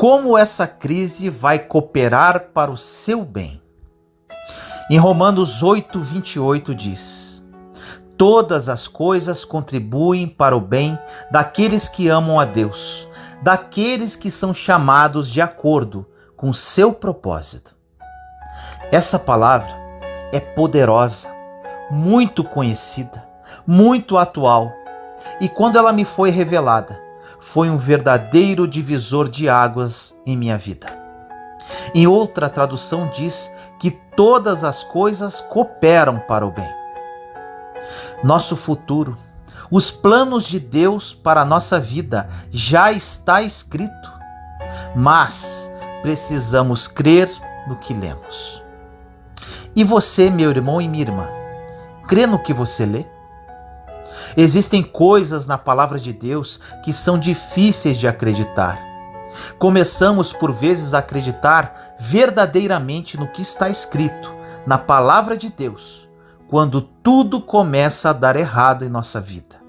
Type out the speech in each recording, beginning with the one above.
como essa crise vai cooperar para o seu bem. Em Romanos 8:28 diz: todas as coisas contribuem para o bem daqueles que amam a Deus, daqueles que são chamados de acordo com seu propósito. Essa palavra é poderosa, muito conhecida, muito atual, e quando ela me foi revelada, foi um verdadeiro divisor de águas em minha vida. Em outra tradução diz que todas as coisas cooperam para o bem. Nosso futuro, os planos de Deus para a nossa vida já está escrito, mas precisamos crer no que lemos. E você, meu irmão e minha irmã, crê no que você lê? Existem coisas na palavra de Deus que são difíceis de acreditar. Começamos por vezes a acreditar verdadeiramente no que está escrito na palavra de Deus, quando tudo começa a dar errado em nossa vida.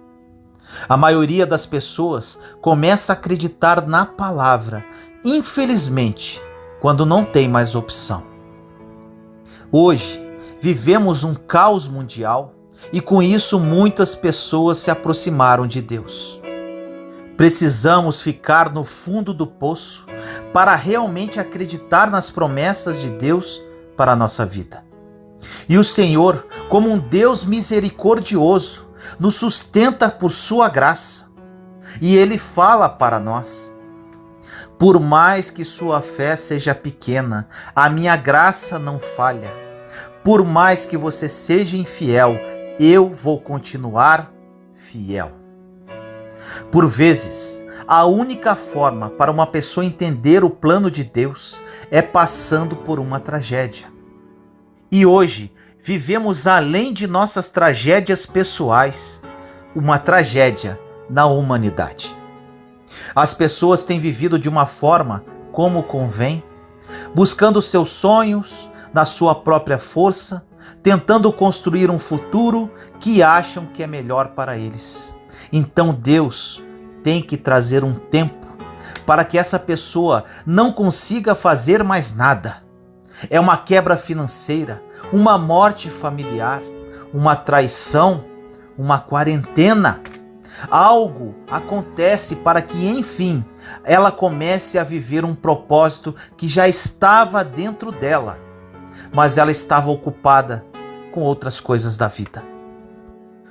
A maioria das pessoas começa a acreditar na palavra, infelizmente, quando não tem mais opção. Hoje, vivemos um caos mundial e com isso muitas pessoas se aproximaram de Deus. Precisamos ficar no fundo do poço para realmente acreditar nas promessas de Deus para a nossa vida. E o Senhor, como um Deus misericordioso, nos sustenta por sua graça. E Ele fala para nós: por mais que sua fé seja pequena, a minha graça não falha. Por mais que você seja infiel, eu vou continuar fiel. Por vezes, a única forma para uma pessoa entender o plano de Deus é passando por uma tragédia. E hoje, vivemos além de nossas tragédias pessoais, uma tragédia na humanidade. As pessoas têm vivido de uma forma como convém, buscando seus sonhos na sua própria força, tentando construir um futuro que acham que é melhor para eles. Então Deus tem que trazer um tempo para que essa pessoa não consiga fazer mais nada. É uma quebra financeira, uma morte familiar, uma traição, uma quarentena. Algo acontece para que, enfim, ela comece a viver um propósito que já estava dentro dela, mas ela estava ocupada com outras coisas da vida.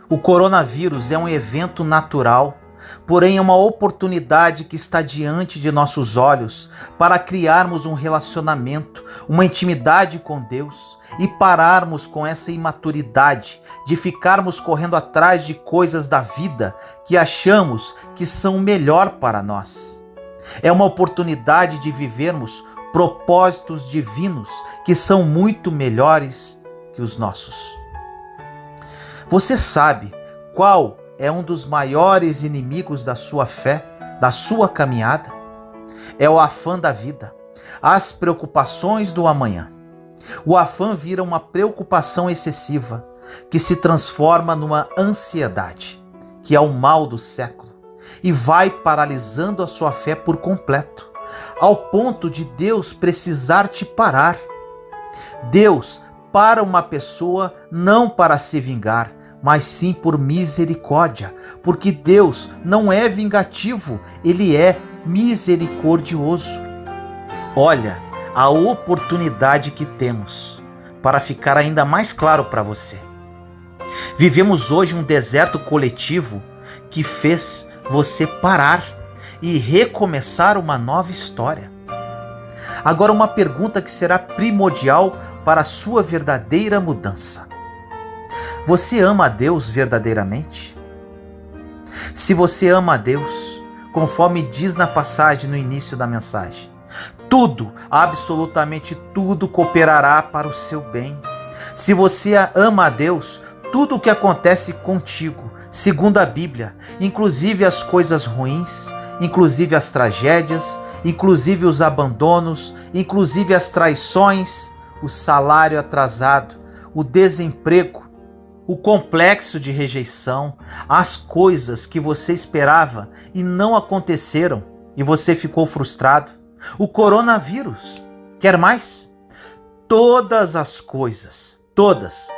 O coronavírus é um evento natural, porém é uma oportunidade que está diante de nossos olhos para criarmos um relacionamento, uma intimidade com Deus e pararmos com essa imaturidade de ficarmos correndo atrás de coisas da vida que achamos que são melhor para nós. É uma oportunidade de vivermos propósitos divinos que são muito melhores que os nossos. Você sabe qual é um dos maiores inimigos da sua fé, da sua caminhada? É o afã da vida, as preocupações do amanhã. O afã vira uma preocupação excessiva, que se transforma numa ansiedade, que é o mal do século, e vai paralisando a sua fé por completo, ao ponto de Deus precisar te parar. Deus para uma pessoa não para se vingar, mas sim por misericórdia, porque Deus não é vingativo, Ele é misericordioso. Olha a oportunidade que temos para ficar ainda mais claro para você. Vivemos hoje um deserto coletivo que fez você parar e recomeçar uma nova história. Agora, uma pergunta que será primordial para a sua verdadeira mudança. Você ama a Deus verdadeiramente? Se você ama a Deus, conforme diz na passagem no início da mensagem, tudo, absolutamente tudo cooperará para o seu bem. Se você ama a Deus, tudo o que acontece contigo, segundo a Bíblia, inclusive as coisas ruins, inclusive as tragédias, inclusive os abandonos, inclusive as traições, o salário atrasado, o desemprego, o complexo de rejeição, as coisas que você esperava e não aconteceram e você ficou frustrado, o coronavírus. Quer mais? Todas as coisas, todas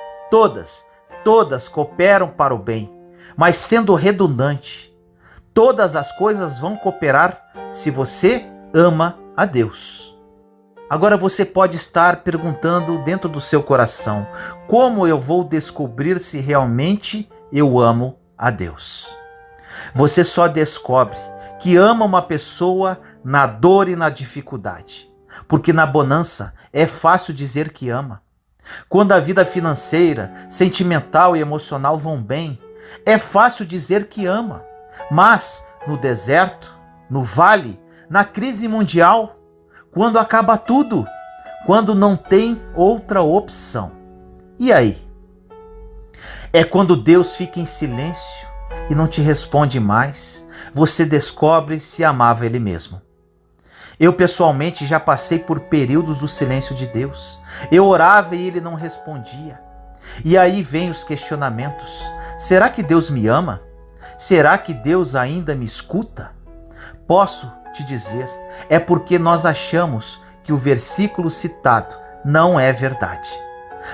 cooperam para o bem, mas sendo redundante, todas as coisas vão cooperar se você ama a Deus. Agora você pode estar perguntando dentro do seu coração: como eu vou descobrir se realmente eu amo a Deus? Você só descobre que ama uma pessoa na dor e na dificuldade, porque na bonança é fácil dizer que ama. Quando a vida financeira, sentimental e emocional vão bem, é fácil dizer que ama. Mas no deserto, no vale, na crise mundial, quando acaba tudo, quando não tem outra opção, e aí? É quando Deus fica em silêncio e não te responde mais, você descobre se amava Ele mesmo. Eu pessoalmente já passei por períodos do silêncio de Deus. Eu orava e Ele não respondia. E aí vem os questionamentos: será que Deus me ama? Será que Deus ainda me escuta? Posso te dizer, é porque nós achamos que o versículo citado não é verdade.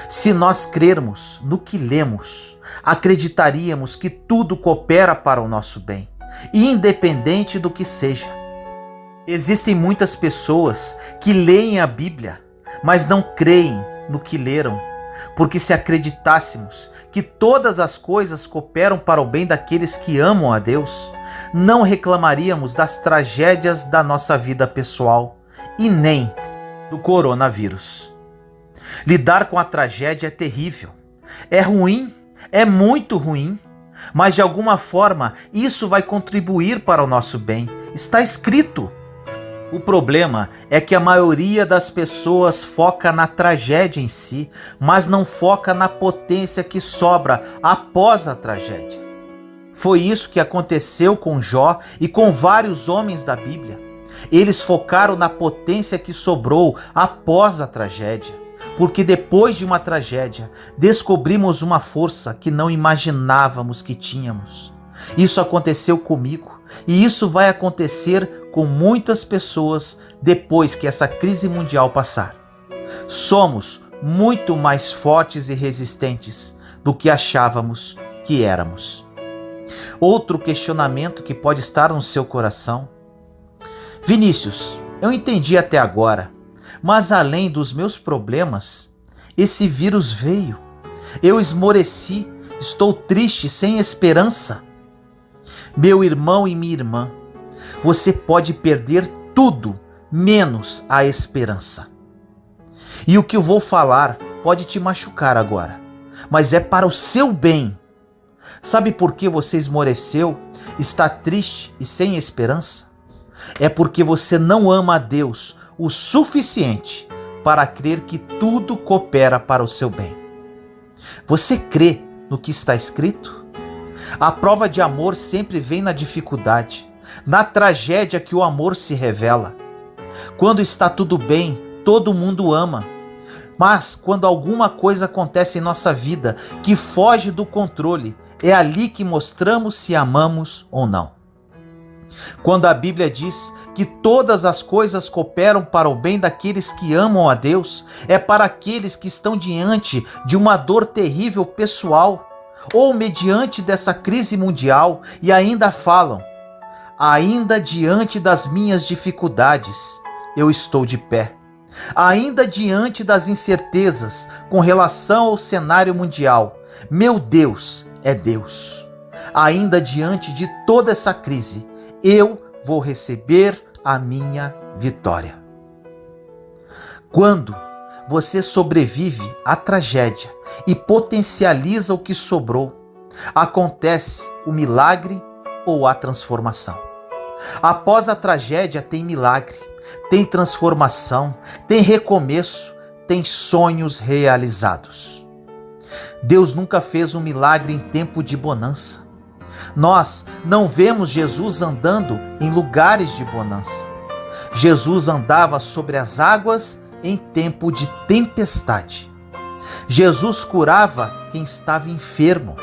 Se nós crermos no que lemos, acreditaríamos que tudo coopera para o nosso bem, independente do que seja. Existem muitas pessoas que leem a Bíblia, mas não creem no que leram, porque se acreditássemos que todas as coisas cooperam para o bem daqueles que amam a Deus, não reclamaríamos das tragédias da nossa vida pessoal e nem do coronavírus. Lidar com a tragédia é terrível, é ruim, é muito ruim, mas de alguma forma isso vai contribuir para o nosso bem. Está escrito. O problema é que a maioria das pessoas foca na tragédia em si, mas não foca na potência que sobra após a tragédia. Foi isso que aconteceu com Jó e com vários homens da Bíblia. Eles focaram na potência que sobrou após a tragédia, porque depois de uma tragédia, descobrimos uma força que não imaginávamos que tínhamos. Isso aconteceu comigo e isso vai acontecer com muitas pessoas depois que essa crise mundial passar. Somos muito mais fortes e resistentes do que achávamos que éramos. Outro questionamento que pode estar no seu coração: Vinícius, eu entendi até agora, mas além dos meus problemas, esse vírus veio. Eu esmoreci, estou triste, sem esperança. Meu irmão e minha irmã, você pode perder tudo menos a esperança. E o que eu vou falar pode te machucar agora, mas é para o seu bem. Sabe por que você esmoreceu, está triste e sem esperança? É porque você não ama a Deus o suficiente para crer que tudo coopera para o seu bem. Você crê no que está escrito? A prova de amor sempre vem na dificuldade, na tragédia que o amor se revela. Quando está tudo bem, todo mundo ama. Mas quando alguma coisa acontece em nossa vida que foge do controle, é ali que mostramos se amamos ou não. Quando a Bíblia diz que todas as coisas cooperam para o bem daqueles que amam a Deus, é para aqueles que estão diante de uma dor terrível pessoal, ou mediante dessa crise mundial, e ainda falam: ainda diante das minhas dificuldades, eu estou de pé. Ainda diante das incertezas com relação ao cenário mundial, meu Deus é Deus. Ainda diante de toda essa crise, eu vou receber a minha vitória. Quando você sobrevive à tragédia e potencializa o que sobrou, acontece o milagre ou a transformação. Após a tragédia tem milagre, tem transformação, tem recomeço, tem sonhos realizados. Deus nunca fez um milagre em tempo de bonança. Nós não vemos Jesus andando em lugares de bonança. Jesus andava sobre as águas em tempo de tempestade. Jesus curava quem estava enfermo.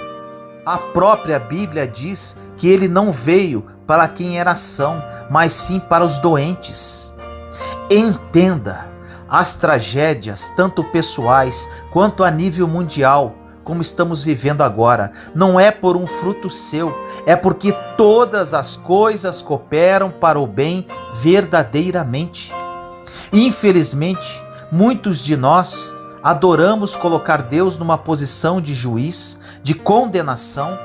A própria Bíblia diz que ele não veio para quem era são, mas sim para os doentes. Entenda, as tragédias, tanto pessoais quanto a nível mundial, como estamos vivendo agora, não é por um fruto seu, é porque todas as coisas cooperam para o bem verdadeiramente. Infelizmente, muitos de nós adoramos colocar Deus numa posição de juiz, de condenação.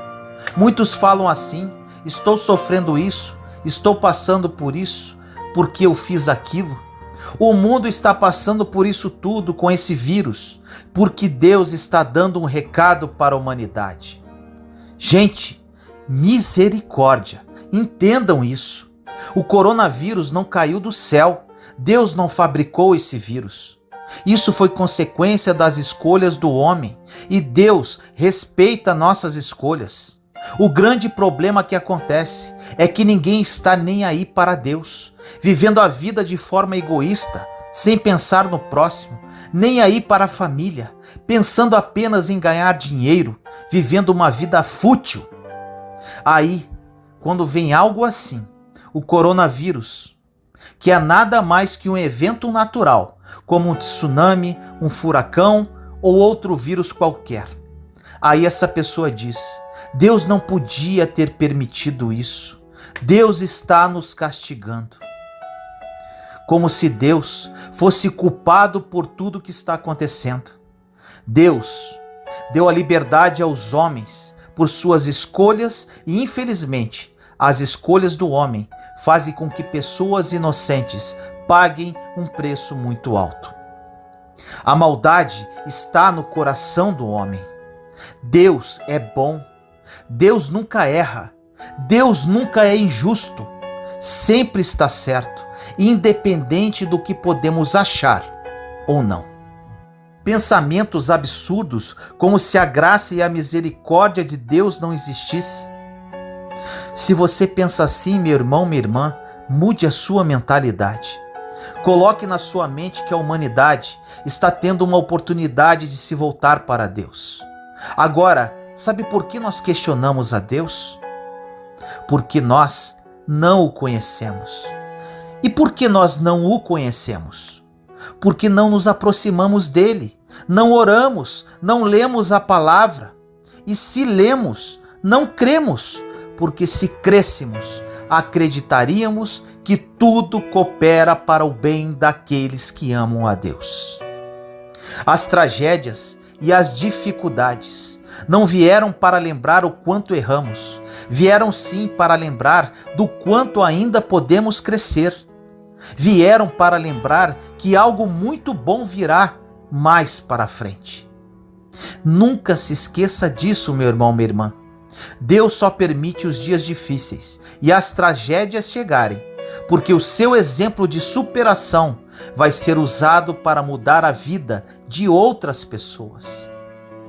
Muitos falam assim: estou sofrendo isso, estou passando por isso, porque eu fiz aquilo. O mundo está passando por isso tudo com esse vírus, porque Deus está dando um recado para a humanidade. Gente, misericórdia, entendam isso. O coronavírus não caiu do céu, Deus não fabricou esse vírus. Isso foi consequência das escolhas do homem, e Deus respeita nossas escolhas. O grande problema que acontece é que ninguém está nem aí para Deus, vivendo a vida de forma egoísta, sem pensar no próximo, nem aí para a família, pensando apenas em ganhar dinheiro, vivendo uma vida fútil. Aí, quando vem algo assim, o coronavírus, que é nada mais que um evento natural, como um tsunami, um furacão ou outro vírus qualquer. Aí essa pessoa diz: Deus não podia ter permitido isso. Deus está nos castigando. Como se Deus fosse culpado por tudo que está acontecendo. Deus deu a liberdade aos homens por suas escolhas e, infelizmente, as escolhas do homem fazem com que pessoas inocentes paguem um preço muito alto. A maldade está no coração do homem. Deus é bom. Deus nunca erra. Deus nunca é injusto. Sempre está certo, independente do que podemos achar ou não. Pensamentos absurdos, como se a graça e a misericórdia de Deus não existissem. Se você pensa assim, meu irmão, minha irmã, mude a sua mentalidade. Coloque na sua mente que a humanidade está tendo uma oportunidade de se voltar para Deus. Agora, sabe por que nós questionamos a Deus? Porque nós não o conhecemos. E por que nós não o conhecemos? Porque não nos aproximamos dele, não oramos, não lemos a palavra. E se lemos, não cremos, porque se crêssemos, acreditaríamos que tudo coopera para o bem daqueles que amam a Deus. As tragédias e as dificuldades não vieram para lembrar o quanto erramos, vieram sim para lembrar do quanto ainda podemos crescer. Vieram para lembrar que algo muito bom virá mais para frente. Nunca se esqueça disso, meu irmão, minha irmã. Deus só permite os dias difíceis e as tragédias chegarem, porque o seu exemplo de superação vai ser usado para mudar a vida de outras pessoas.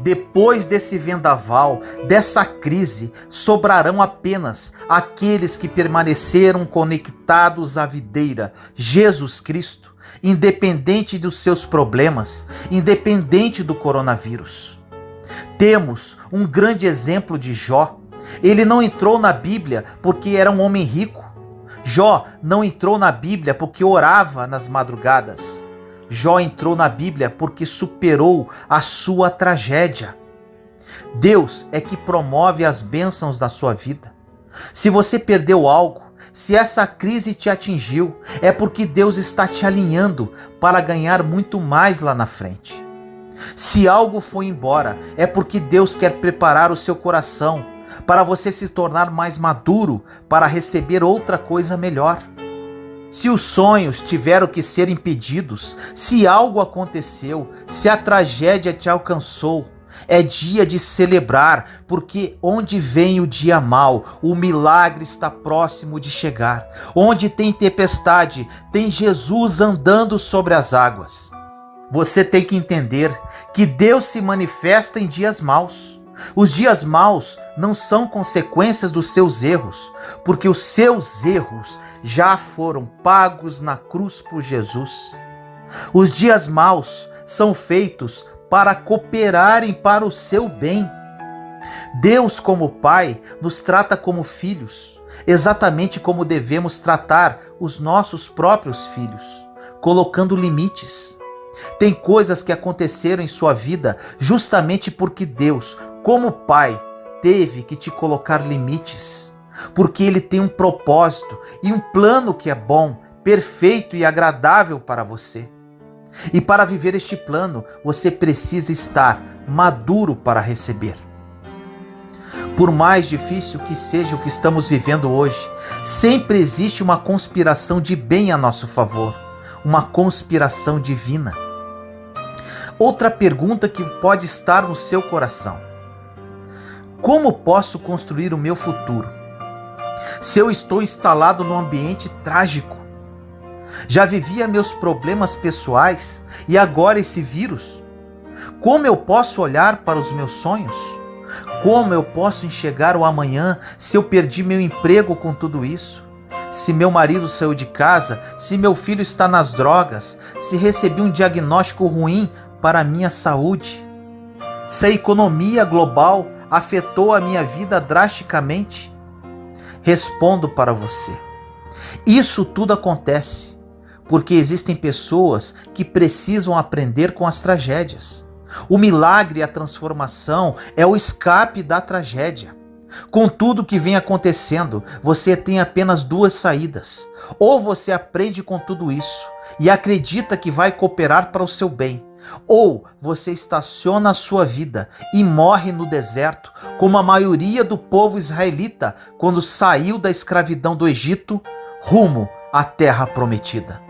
Depois desse vendaval, dessa crise, sobrarão apenas aqueles que permaneceram conectados à videira, Jesus Cristo, independente dos seus problemas, independente do coronavírus. Temos um grande exemplo de Jó. Ele não entrou na Bíblia porque era um homem rico. Jó não entrou na Bíblia porque orava nas madrugadas. Jó entrou na Bíblia porque superou a sua tragédia. Deus é que promove as bênçãos da sua vida. Se você perdeu algo, se essa crise te atingiu, é porque Deus está te alinhando para ganhar muito mais lá na frente. Se algo foi embora, é porque Deus quer preparar o seu coração para você se tornar mais maduro para receber outra coisa melhor. Se os sonhos tiveram que ser impedidos, se algo aconteceu, se a tragédia te alcançou, é dia de celebrar, porque onde vem o dia mau, o milagre está próximo de chegar. Onde tem tempestade, tem Jesus andando sobre as águas. Você tem que entender que Deus se manifesta em dias maus. Os dias maus não são consequências dos seus erros, porque os seus erros já foram pagos na cruz por Jesus. Os dias maus são feitos para cooperarem para o seu bem. Deus, como Pai, nos trata como filhos, exatamente como devemos tratar os nossos próprios filhos. colocando limites. Tem coisas que aconteceram em sua vida justamente porque Deus, como Pai, teve que te colocar limites. Porque Ele tem um propósito e um plano que é bom, perfeito e agradável para você. E para viver este plano, você precisa estar maduro para receber. Por mais difícil que seja o que estamos vivendo hoje, sempre existe uma conspiração de bem a nosso favor, uma conspiração divina. Outra pergunta que pode estar no seu coração: como posso construir o meu futuro se eu estou instalado num ambiente trágico? Já vivia meus problemas pessoais e agora esse vírus? Como eu posso olhar para os meus sonhos? Como eu posso enxergar o amanhã se eu perdi meu emprego com tudo isso? Se meu marido saiu de casa, se meu filho está nas drogas, se recebi um diagnóstico ruim para a minha saúde? Se a economia global afetou a minha vida drasticamente? Respondo para você: isso tudo acontece porque existem pessoas que precisam aprender com as tragédias. O milagre e a transformação é o escape da tragédia. Com tudo que vem acontecendo, você tem apenas duas saídas. Ou você aprende com tudo isso e acredita que vai cooperar para o seu bem, ou você estaciona a sua vida e morre no deserto, como a maioria do povo israelita quando saiu da escravidão do Egito rumo à terra prometida.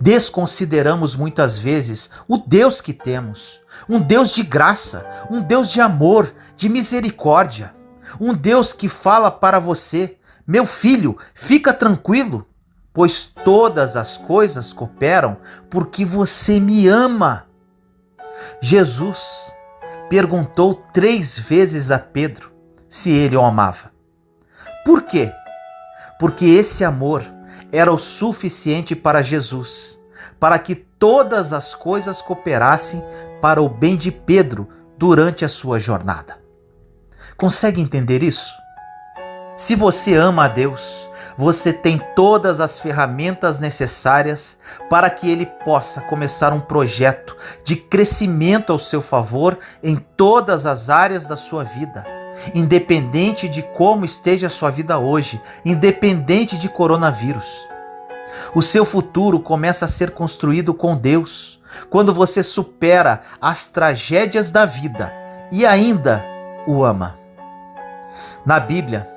Desconsideramos muitas vezes o Deus que temos, um Deus de graça, um Deus de amor, de misericórdia, um Deus que fala para você: meu filho, fica tranquilo, pois todas as coisas cooperam porque você me ama. Jesus perguntou 3 vezes a Pedro se ele o amava. Por quê? Porque esse amor era o suficiente para Jesus, para que todas as coisas cooperassem para o bem de Pedro durante a sua jornada. Consegue entender isso? Se você ama a Deus, você tem todas as ferramentas necessárias para que Ele possa começar um projeto de crescimento ao seu favor em todas as áreas da sua vida. Independente de como esteja a sua vida hoje, independente de coronavírus. O seu futuro começa a ser construído com Deus, quando você supera as tragédias da vida e ainda o ama. Na Bíblia,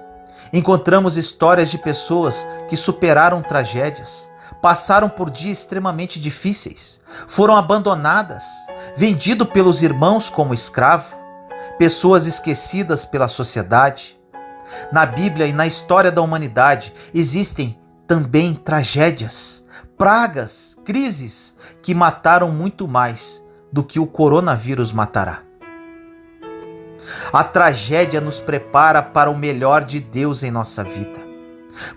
encontramos histórias de pessoas que superaram tragédias, passaram por dias extremamente difíceis, foram abandonadas, vendidos pelos irmãos como escravo, pessoas esquecidas pela sociedade. Na Bíblia e na história da humanidade existem também tragédias, pragas, crises que mataram muito mais do que o coronavírus matará. A tragédia nos prepara para o melhor de Deus em nossa vida.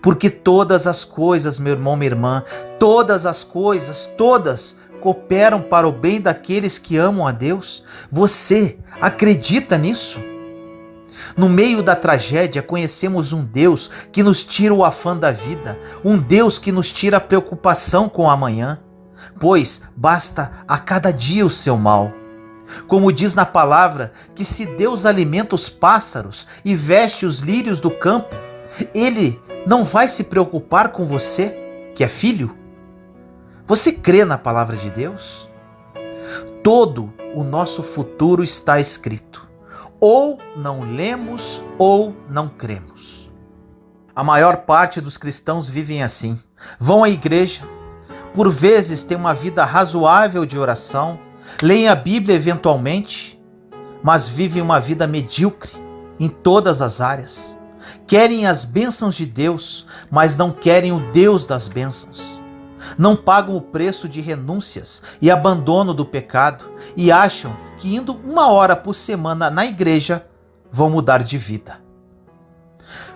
Porque todas as coisas, meu irmão, minha irmã, todas as coisas, todas cooperam para o bem daqueles que amam a Deus. Você acredita nisso? No meio da tragédia, conhecemos um Deus que nos tira o afã da vida, um Deus que nos tira a preocupação com o amanhã, pois basta a cada dia o seu mal. Como diz na palavra, que se Deus alimenta os pássaros e veste os lírios do campo, Ele não vai se preocupar com você, que é filho? Você crê na palavra de Deus? Todo o nosso futuro está escrito. Ou não lemos ou não cremos. A maior parte dos cristãos vivem assim. Vão à igreja, por vezes têm uma vida razoável de oração, leem a Bíblia eventualmente, mas vivem uma vida medíocre em todas as áreas. Querem as bênçãos de Deus, mas não querem o Deus das bênçãos. Não pagam o preço de renúncias e abandono do pecado e acham que indo 1 hora por semana na igreja vão mudar de vida.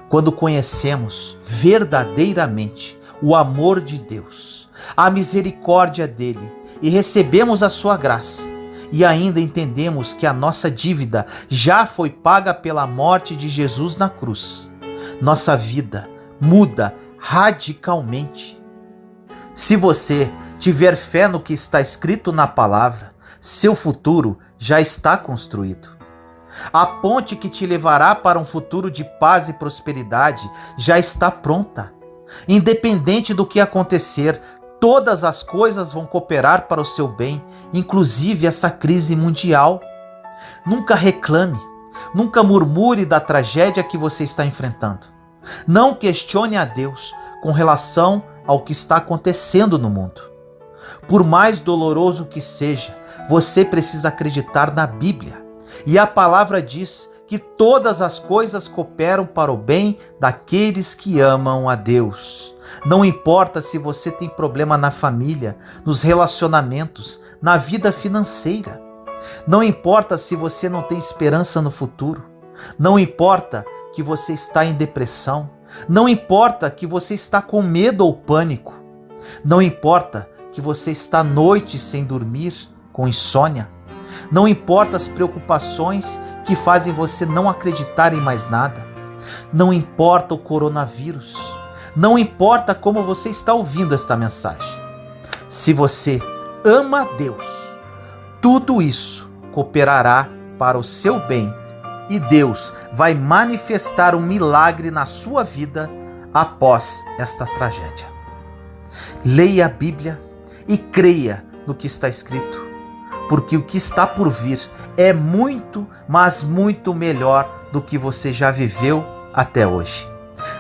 Quando conhecemos verdadeiramente o amor de Deus, a misericórdia dele e recebemos a sua graça e ainda entendemos que a nossa dívida já foi paga pela morte de Jesus na cruz, nossa vida muda radicalmente. Se você tiver fé no que está escrito na palavra, seu futuro já está construído. A ponte que te levará para um futuro de paz e prosperidade já está pronta. Independente do que acontecer, todas as coisas vão cooperar para o seu bem, inclusive essa crise mundial. Nunca reclame, nunca murmure da tragédia que você está enfrentando. Não questione a Deus com relação ao que está acontecendo no mundo. Por mais doloroso que seja, você precisa acreditar na Bíblia. E a palavra diz que todas as coisas cooperam para o bem daqueles que amam a Deus. Não importa se você tem problema na família, nos relacionamentos, na vida financeira. Não importa se você não tem esperança no futuro. Não importa que você está em depressão. Não importa que você está com medo ou pânico. Não importa que você está noites sem dormir, com insônia. Não importa as preocupações que fazem você não acreditar em mais nada. Não importa o coronavírus. Não importa como você está ouvindo esta mensagem. Se você ama Deus, tudo isso cooperará para o seu bem e Deus vai manifestar um milagre na sua vida após esta tragédia. Leia a Bíblia e creia no que está escrito, porque o que está por vir é muito, mas muito melhor do que você já viveu até hoje.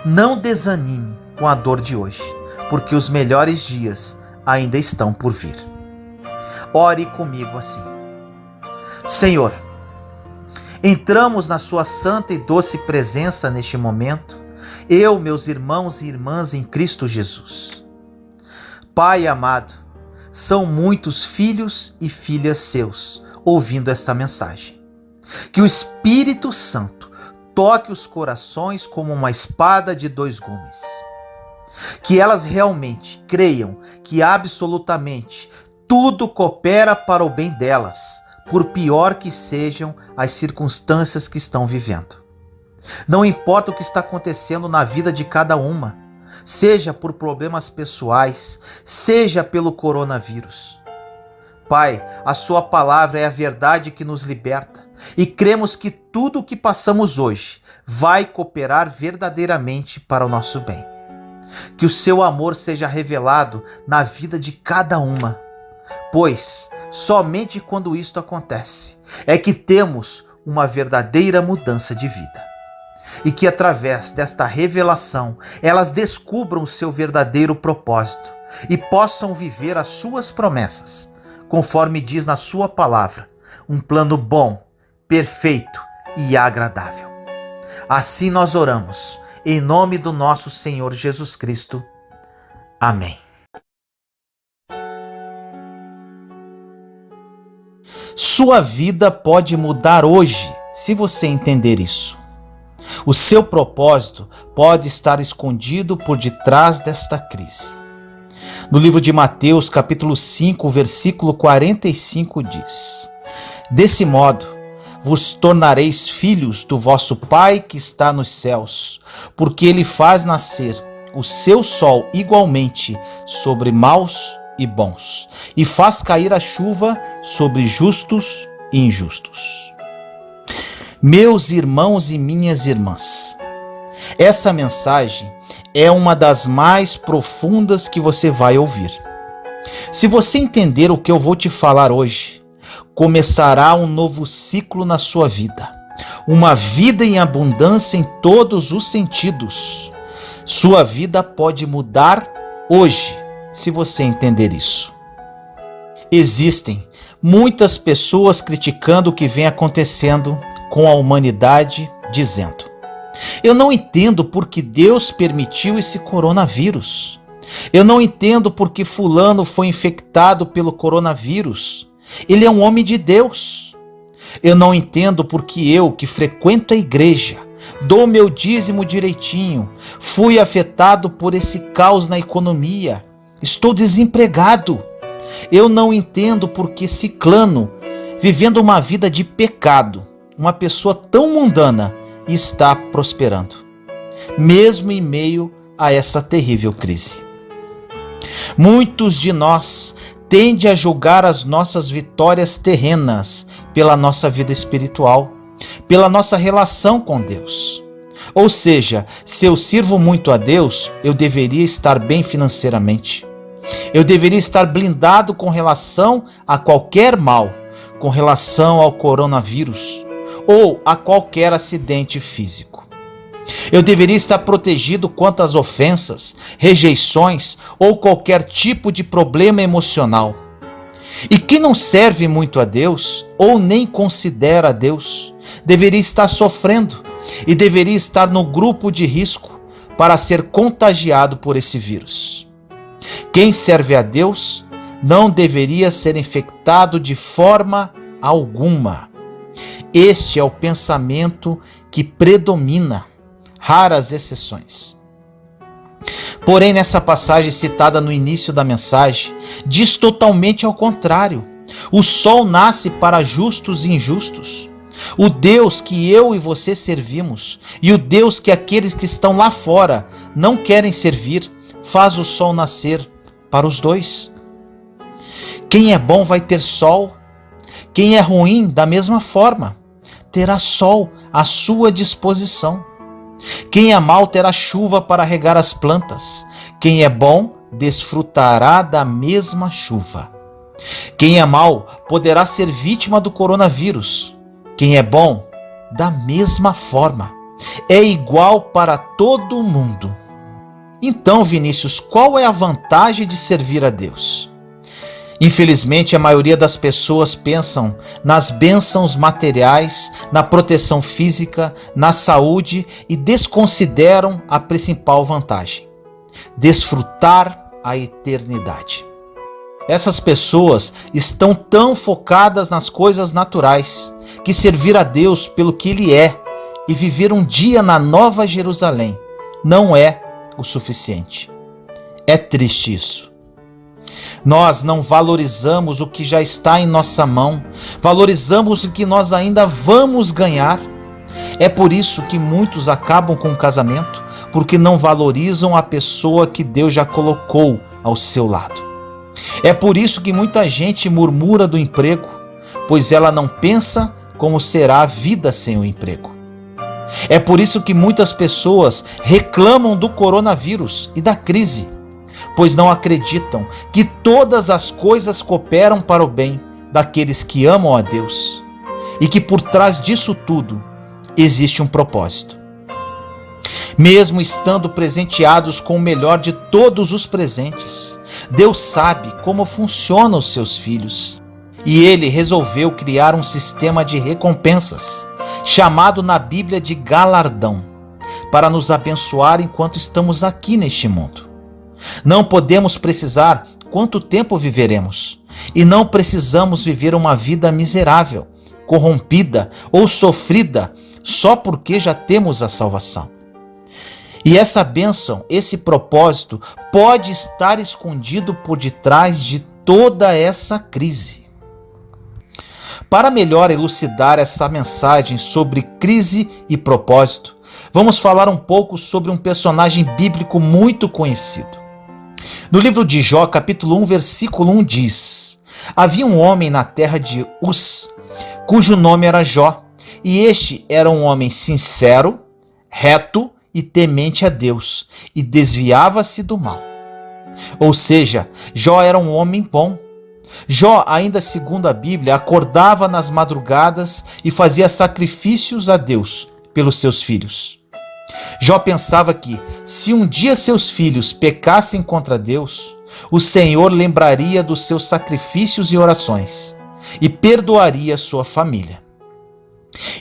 Não desanime com a dor de hoje, porque os melhores dias ainda estão por vir. Ore comigo assim. Senhor, entramos na sua santa e doce presença neste momento, eu, meus irmãos e irmãs em Cristo Jesus. Pai amado, são muitos filhos e filhas seus ouvindo esta mensagem. Que o Espírito Santo toque os corações como uma espada de dois gumes. Que elas realmente creiam que absolutamente tudo coopera para o bem delas, por pior que sejam as circunstâncias que estão vivendo. Não importa o que está acontecendo na vida de cada uma, seja por problemas pessoais, seja pelo coronavírus. Pai, a sua palavra é a verdade que nos liberta e cremos que tudo o que passamos hoje vai cooperar verdadeiramente para o nosso bem. Que o seu amor seja revelado na vida de cada uma, pois somente quando isto acontece é que temos uma verdadeira mudança de vida. E que através desta revelação elas descubram o seu verdadeiro propósito e possam viver as suas promessas, conforme diz na sua palavra, um plano bom, perfeito e agradável. Assim nós oramos, em nome do nosso Senhor Jesus Cristo. Amém. Sua vida pode mudar hoje, se você entender isso. O seu propósito pode estar escondido por detrás desta crise. No livro de Mateus, capítulo 5, versículo 45 diz: Desse modo, vos tornareis filhos do vosso Pai que está nos céus, porque ele faz nascer o seu sol igualmente sobre maus e bons, e faz cair a chuva sobre justos e injustos. Meus irmãos e minhas irmãs, essa mensagem é uma das mais profundas que você vai ouvir. Se você entender o que eu vou te falar hoje, começará um novo ciclo na sua vida, uma vida em abundância em todos os sentidos. Sua vida pode mudar hoje, se você entender isso. Existem muitas pessoas criticando o que vem acontecendo com a humanidade, dizendo: eu não entendo por que Deus permitiu esse coronavírus. Eu não entendo por que fulano foi infectado pelo coronavírus. Ele é um homem de Deus. Eu não entendo por que eu, que frequento a igreja, dou meu dízimo direitinho, fui afetado por esse caos na economia. Estou desempregado. Eu não entendo por que ciclano, vivendo uma vida de pecado, uma pessoa tão mundana, está prosperando, mesmo em meio a essa terrível crise. Muitos de nós tendem a julgar as nossas vitórias terrenas pela nossa vida espiritual, pela nossa relação com Deus. Ou seja, se eu sirvo muito a Deus, eu deveria estar bem financeiramente. Eu deveria estar blindado com relação a qualquer mal, com relação ao coronavírus ou a qualquer acidente físico. Eu deveria estar protegido quanto às ofensas, rejeições ou qualquer tipo de problema emocional. E quem não serve muito a Deus ou nem considera a Deus, deveria estar sofrendo e deveria estar no grupo de risco para ser contagiado por esse vírus. Quem serve a Deus não deveria ser infectado de forma alguma. Este é o pensamento que predomina, raras exceções. Porém, nessa passagem citada no início da mensagem, diz totalmente ao contrário. O sol nasce para justos e injustos. O Deus que eu e você servimos e o Deus que aqueles que estão lá fora não querem servir, faz o sol nascer para os dois. Quem é bom vai ter sol. Quem é ruim, da mesma forma, terá sol à sua disposição. Quem é mau terá chuva para regar as plantas. Quem é bom desfrutará da mesma chuva. Quem é mau poderá ser vítima do coronavírus. Quem é bom, da mesma forma, é igual para todo mundo. Então, Vinícius, qual é a vantagem de servir a Deus? Infelizmente, a maioria das pessoas pensam nas bênçãos materiais, na proteção física, na saúde e desconsideram a principal vantagem: desfrutar a eternidade. Essas pessoas estão tão focadas nas coisas naturais que servir a Deus pelo que Ele é e viver um dia na Nova Jerusalém não é o suficiente. É triste isso. Nós não valorizamos o que já está em nossa mão, valorizamos o que nós ainda vamos ganhar. É por isso que muitos acabam com o casamento, porque não valorizam a pessoa que Deus já colocou ao seu lado. É por isso que muita gente murmura do emprego, pois ela não pensa como será a vida sem o emprego. É por isso que muitas pessoas reclamam do coronavírus e da crise, pois não acreditam que todas as coisas cooperam para o bem daqueles que amam a Deus e que por trás disso tudo existe um propósito. Mesmo estando presenteados com o melhor de todos os presentes, Deus sabe como funcionam os seus filhos e Ele resolveu criar um sistema de recompensas, chamado na Bíblia de galardão, para nos abençoar enquanto estamos aqui neste mundo. Não podemos precisar quanto tempo viveremos, e não precisamos viver uma vida miserável, corrompida ou sofrida só porque já temos a salvação. E essa bênção, esse propósito, pode estar escondido por detrás de toda essa crise. Para melhor elucidar essa mensagem sobre crise e propósito, vamos falar um pouco sobre um personagem bíblico muito conhecido. No livro de Jó, capítulo 1, versículo 1 diz: Havia um homem na terra de Uz, cujo nome era Jó, e este era um homem sincero, reto e temente a Deus, e desviava-se do mal. Ou seja, Jó era um homem bom. Jó, ainda segundo a Bíblia, acordava nas madrugadas e fazia sacrifícios a Deus pelos seus filhos. Jó pensava que, se um dia seus filhos pecassem contra Deus, o Senhor lembraria dos seus sacrifícios e orações e perdoaria sua família.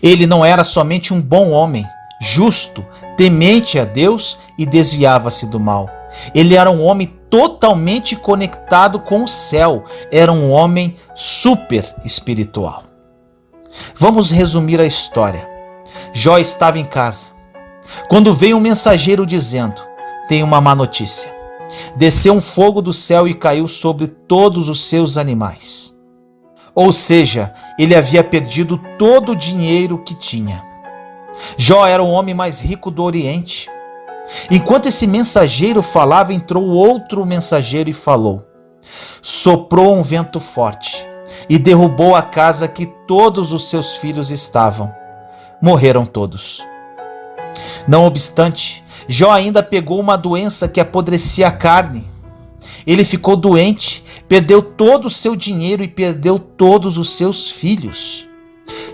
Ele não era somente um bom homem, justo, temente a Deus e desviava-se do mal. Ele era um homem totalmente conectado com o céu, era um homem super espiritual. Vamos resumir a história. Jó estava em casa, quando veio um mensageiro dizendo: tem uma má notícia. Desceu um fogo do céu e caiu sobre todos os seus animais. Ou seja, ele havia perdido todo o dinheiro que tinha. Jó era o homem mais rico do Oriente. Enquanto esse mensageiro falava, entrou outro mensageiro e falou. Soprou um vento forte e derrubou a casa que todos os seus filhos estavam. Morreram todos. Não obstante, Jó ainda pegou uma doença que apodrecia a carne. Ele ficou doente, perdeu todo o seu dinheiro e perdeu todos os seus filhos.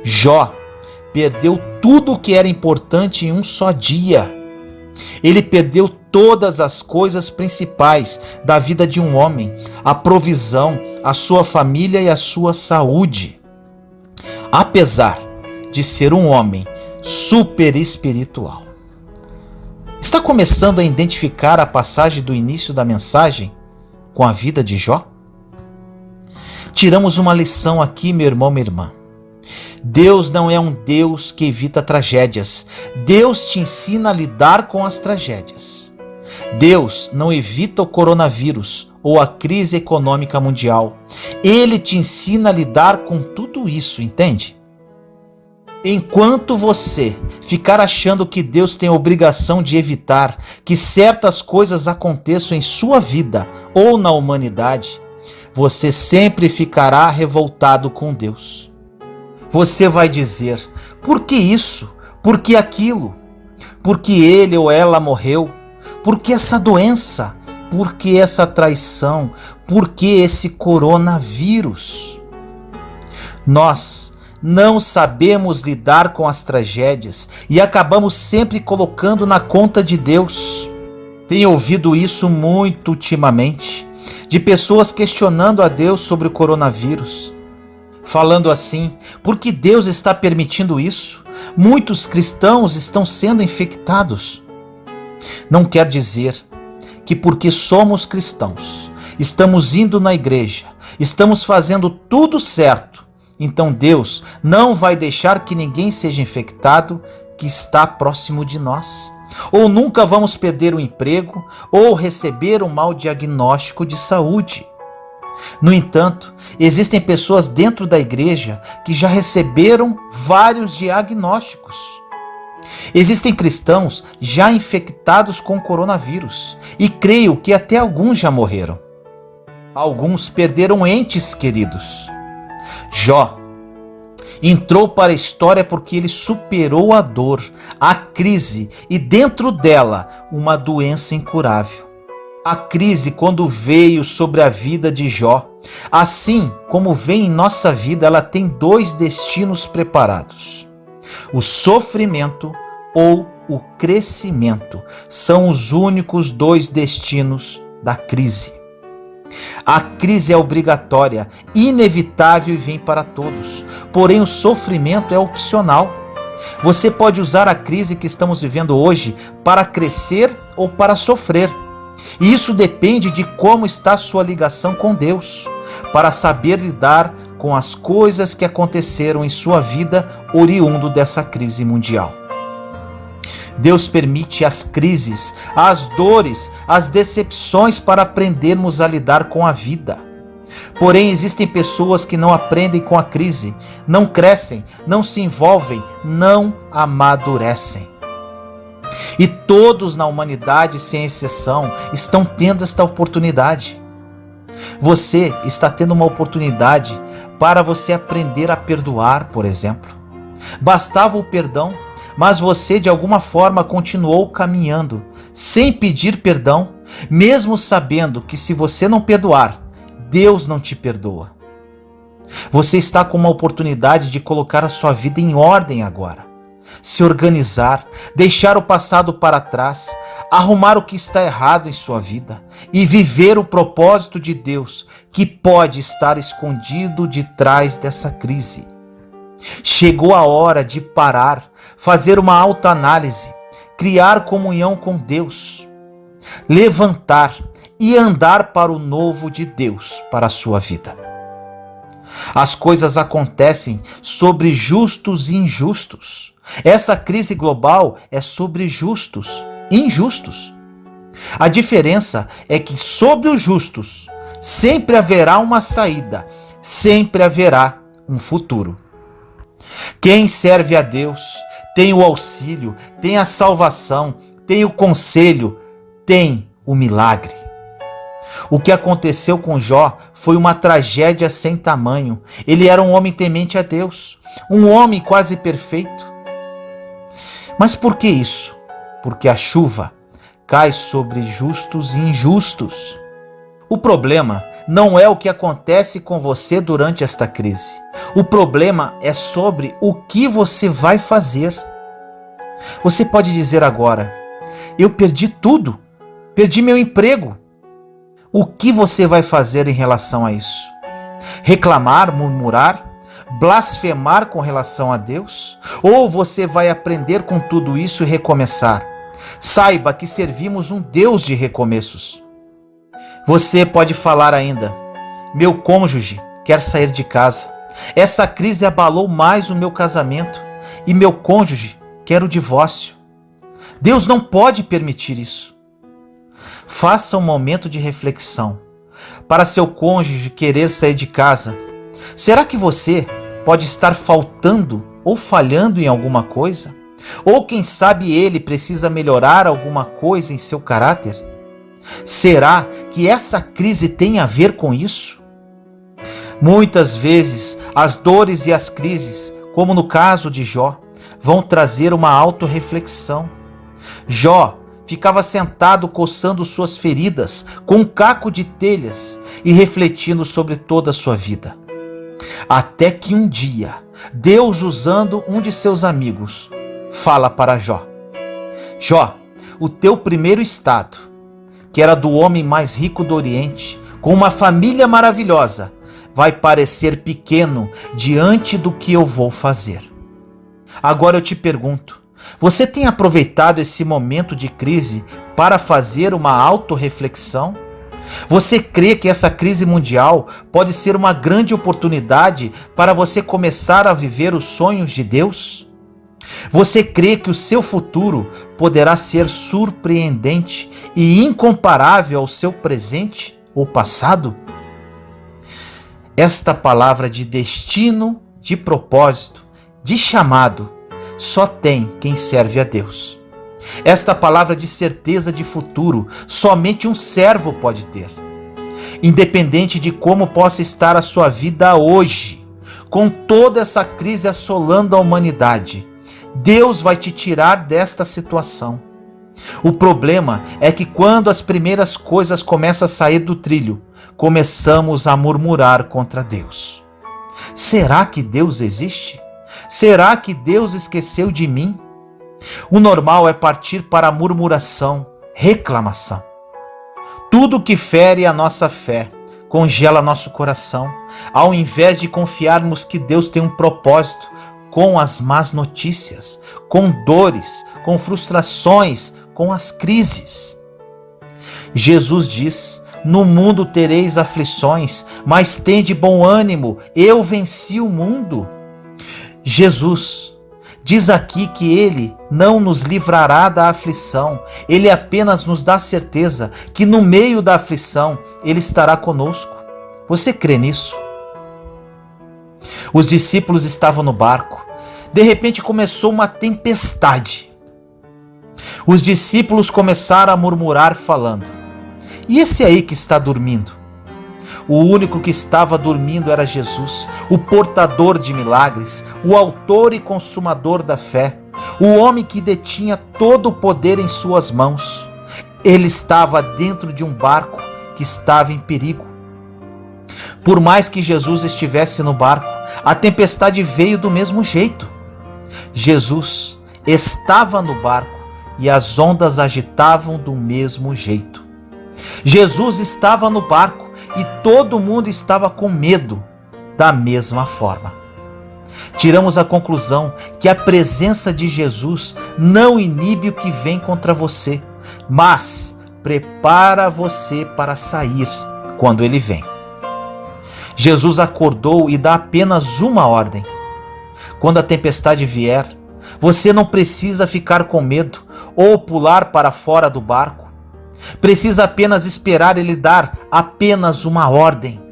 Jó perdeu tudo o que era importante em um só dia. Ele perdeu todas as coisas principais da vida de um homem, a provisão, a sua família e a sua saúde. Apesar de ser um homem super espiritual. Está começando a identificar a passagem do início da mensagem com a vida de Jó? Tiramos uma lição aqui, meu irmão, minha irmã. Deus não é um Deus que evita tragédias. Deus te ensina a lidar com as tragédias. Deus não evita o coronavírus ou a crise econômica mundial. Ele te ensina a lidar com tudo isso, entende? Enquanto você ficar achando que Deus tem a obrigação de evitar que certas coisas aconteçam em sua vida ou na humanidade, você sempre ficará revoltado com Deus. Você vai dizer, por que isso? Por que aquilo? Por que ele ou ela morreu? Por que essa doença? Por que essa traição? Por que esse coronavírus? Nós não sabemos lidar com as tragédias e acabamos sempre colocando na conta de Deus. Tenho ouvido isso muito ultimamente, de pessoas questionando a Deus sobre o coronavírus. Falando assim, por que Deus está permitindo isso? Muitos cristãos estão sendo infectados. Não quer dizer que porque somos cristãos, estamos indo na igreja, estamos fazendo tudo certo, então Deus não vai deixar que ninguém seja infectado que está próximo de nós. Ou nunca vamos perder o emprego ou receber um mau diagnóstico de saúde. No entanto, existem pessoas dentro da igreja que já receberam vários diagnósticos. Existem cristãos já infectados com coronavírus e creio que até alguns já morreram. Alguns perderam entes queridos. Jó entrou para a história porque ele superou a dor, a crise e dentro dela uma doença incurável. A crise, quando veio sobre a vida de Jó, assim como vem em nossa vida, ela tem dois destinos preparados. O sofrimento ou o crescimento são os únicos dois destinos da crise. A crise é obrigatória, inevitável e vem para todos. Porém, o sofrimento é opcional. Você pode usar a crise que estamos vivendo hoje para crescer ou para sofrer. E isso depende de como está a sua ligação com Deus, para saber lidar com as coisas que aconteceram em sua vida oriundo dessa crise mundial. Deus permite as crises, as dores, as decepções para aprendermos a lidar com a vida. Porém, existem pessoas que não aprendem com a crise, não crescem, não se envolvem, não amadurecem. E todos na humanidade, sem exceção, estão tendo esta oportunidade. Você está tendo uma oportunidade para você aprender a perdoar, por exemplo. Bastava o perdão, mas você de alguma forma continuou caminhando, sem pedir perdão, mesmo sabendo que se você não perdoar, Deus não te perdoa. Você está com uma oportunidade de colocar a sua vida em ordem agora. Se organizar, deixar o passado para trás, arrumar o que está errado em sua vida e viver o propósito de Deus que pode estar escondido de trás dessa crise. Chegou a hora de parar, fazer uma autoanálise, criar comunhão com Deus, levantar e andar para o novo de Deus para a sua vida. As coisas acontecem sobre justos e injustos. Essa crise global é sobre justos e injustos. A diferença é que sobre os justos sempre haverá uma saída, sempre haverá um futuro. Quem serve a Deus tem o auxílio, tem a salvação, tem o conselho, tem o milagre. O que aconteceu com Jó foi uma tragédia sem tamanho. Ele era um homem temente a Deus, um homem quase perfeito. Mas por que isso? Porque a chuva cai sobre justos e injustos. O problema não é o que acontece com você durante esta crise. O problema é sobre o que você vai fazer. Você pode dizer agora: eu perdi tudo, perdi meu emprego. O que você vai fazer em relação a isso? Reclamar, murmurar, blasfemar com relação a Deus? Ou você vai aprender com tudo isso e recomeçar? Saiba que servimos um Deus de recomeços. Você pode falar ainda: meu cônjuge quer sair de casa. Essa crise abalou mais o meu casamento e meu cônjuge quer o divórcio. Deus não pode permitir isso. Faça um momento de reflexão. Para seu cônjuge querer sair de casa, será que você pode estar faltando ou falhando em alguma coisa? Ou quem sabe ele precisa melhorar alguma coisa em seu caráter? Será que essa crise tem a ver com isso? Muitas vezes as dores e as crises, como no caso de Jó, vão trazer uma autorreflexão. Jó ficava sentado coçando suas feridas com um caco de telhas e refletindo sobre toda a sua vida. Até que um dia, Deus, usando um de seus amigos, fala para Jó: Jó, o teu primeiro estado, que era do homem mais rico do Oriente, com uma família maravilhosa, vai parecer pequeno diante do que eu vou fazer. Agora eu te pergunto: você tem aproveitado esse momento de crise para fazer uma autorreflexão? Você crê que essa crise mundial pode ser uma grande oportunidade para você começar a viver os sonhos de Deus? Você crê que o seu futuro poderá ser surpreendente e incomparável ao seu presente ou passado? Esta palavra de destino, de propósito, de chamado, só tem quem serve a Deus. Esta palavra de certeza de futuro, somente um servo pode ter. Independente de como possa estar a sua vida hoje, com toda essa crise assolando a humanidade, Deus vai te tirar desta situação. O problema é que quando as primeiras coisas começam a sair do trilho, começamos a murmurar contra Deus. Será que Deus existe? Será que Deus esqueceu de mim? O normal é partir para a murmuração, reclamação. Tudo que fere a nossa fé congela nosso coração, ao invés de confiarmos que Deus tem um propósito com as más notícias, com dores, com frustrações, com as crises. Jesus diz: no mundo tereis aflições, mas tende bom ânimo, eu venci o mundo. Jesus diz aqui que Ele não nos livrará da aflição, Ele apenas nos dá certeza que no meio da aflição Ele estará conosco. Você crê nisso? Os discípulos estavam no barco. De repente começou uma tempestade. Os discípulos começaram a murmurar falando: e esse aí que está dormindo? O único que estava dormindo era Jesus, o portador de milagres, o autor e consumador da fé, o homem que detinha todo o poder em suas mãos. Ele estava dentro de um barco que estava em perigo. Por mais que Jesus estivesse no barco, a tempestade veio do mesmo jeito. Jesus estava no barco e as ondas agitavam do mesmo jeito. Jesus estava no barco e todo mundo estava com medo da mesma forma. Tiramos a conclusão que a presença de Jesus não inibe o que vem contra você, mas prepara você para sair quando ele vem. Jesus acordou e dá apenas uma ordem: quando a tempestade vier, você não precisa ficar com medo ou pular para fora do barco. Precisa apenas esperar ele dar apenas uma ordem,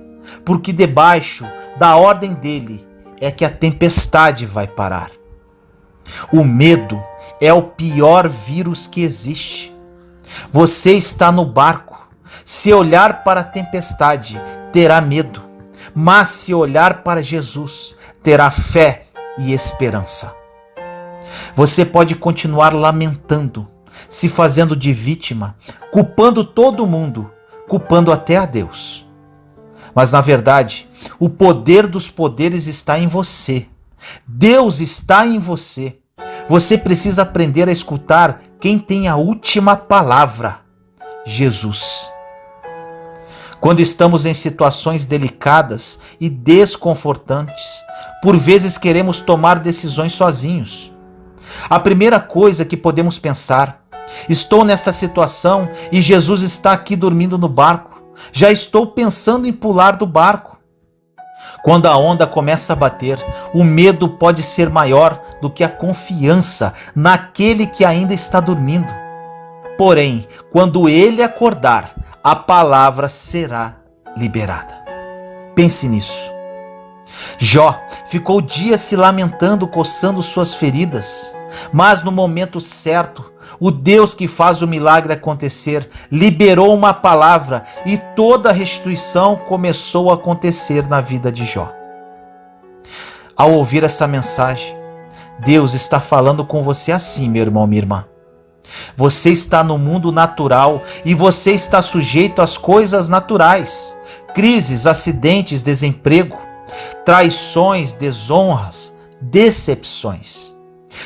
porque debaixo da ordem dele é que a tempestade vai parar. O medo é o pior vírus que existe. Você está no barco. Se olhar para a tempestade, terá medo. Mas se olhar para Jesus, terá fé e esperança. Você pode continuar lamentando, se fazendo de vítima, culpando todo mundo, culpando até a Deus. Mas na verdade, o poder dos poderes está em você. Deus está em você. Você precisa aprender a escutar quem tem a última palavra: Jesus. Quando estamos em situações delicadas e desconfortantes, por vezes queremos tomar decisões sozinhos. A primeira coisa que podemos pensar: estou nesta situação e Jesus está aqui dormindo no barco. Já estou pensando em pular do barco. Quando a onda começa a bater, o medo pode ser maior do que a confiança naquele que ainda está dormindo. Porém, quando ele acordar, a palavra será liberada. Pense nisso. Jó ficou dias se lamentando, coçando suas feridas, mas no momento certo, o Deus que faz o milagre acontecer liberou uma palavra e toda a restituição começou a acontecer na vida de Jó. Ao ouvir essa mensagem, Deus está falando com você assim, meu irmão, minha irmã. Você está no mundo natural e você está sujeito às coisas naturais: crises, acidentes, desemprego, traições, desonras, decepções.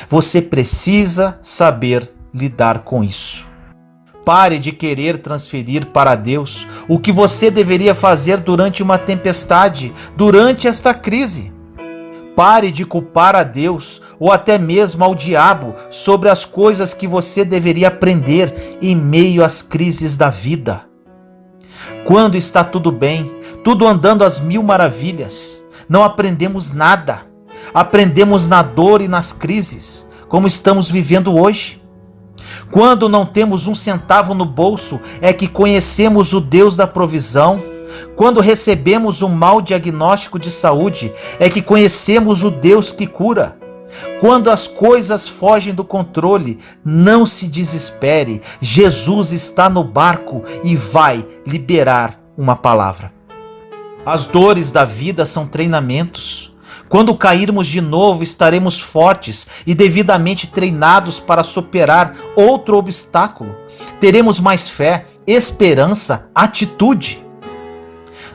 Você precisa saber lidar com isso. Pare de querer transferir para Deus o que você deveria fazer durante uma tempestade, durante esta crise. Pare de culpar a Deus ou até mesmo ao diabo sobre as coisas que você deveria aprender em meio às crises da vida. Quando está tudo bem, tudo andando às mil maravilhas, não aprendemos nada. Aprendemos na dor e nas crises, como estamos vivendo hoje. Quando não temos um centavo no bolso, é que conhecemos o Deus da provisão. Quando recebemos um mau diagnóstico de saúde, é que conhecemos o Deus que cura. Quando as coisas fogem do controle, não se desespere. Jesus está no barco e vai liberar uma palavra. As dores da vida são treinamentos. Quando cairmos de novo, estaremos fortes e devidamente treinados para superar outro obstáculo. Teremos mais fé, esperança, atitude.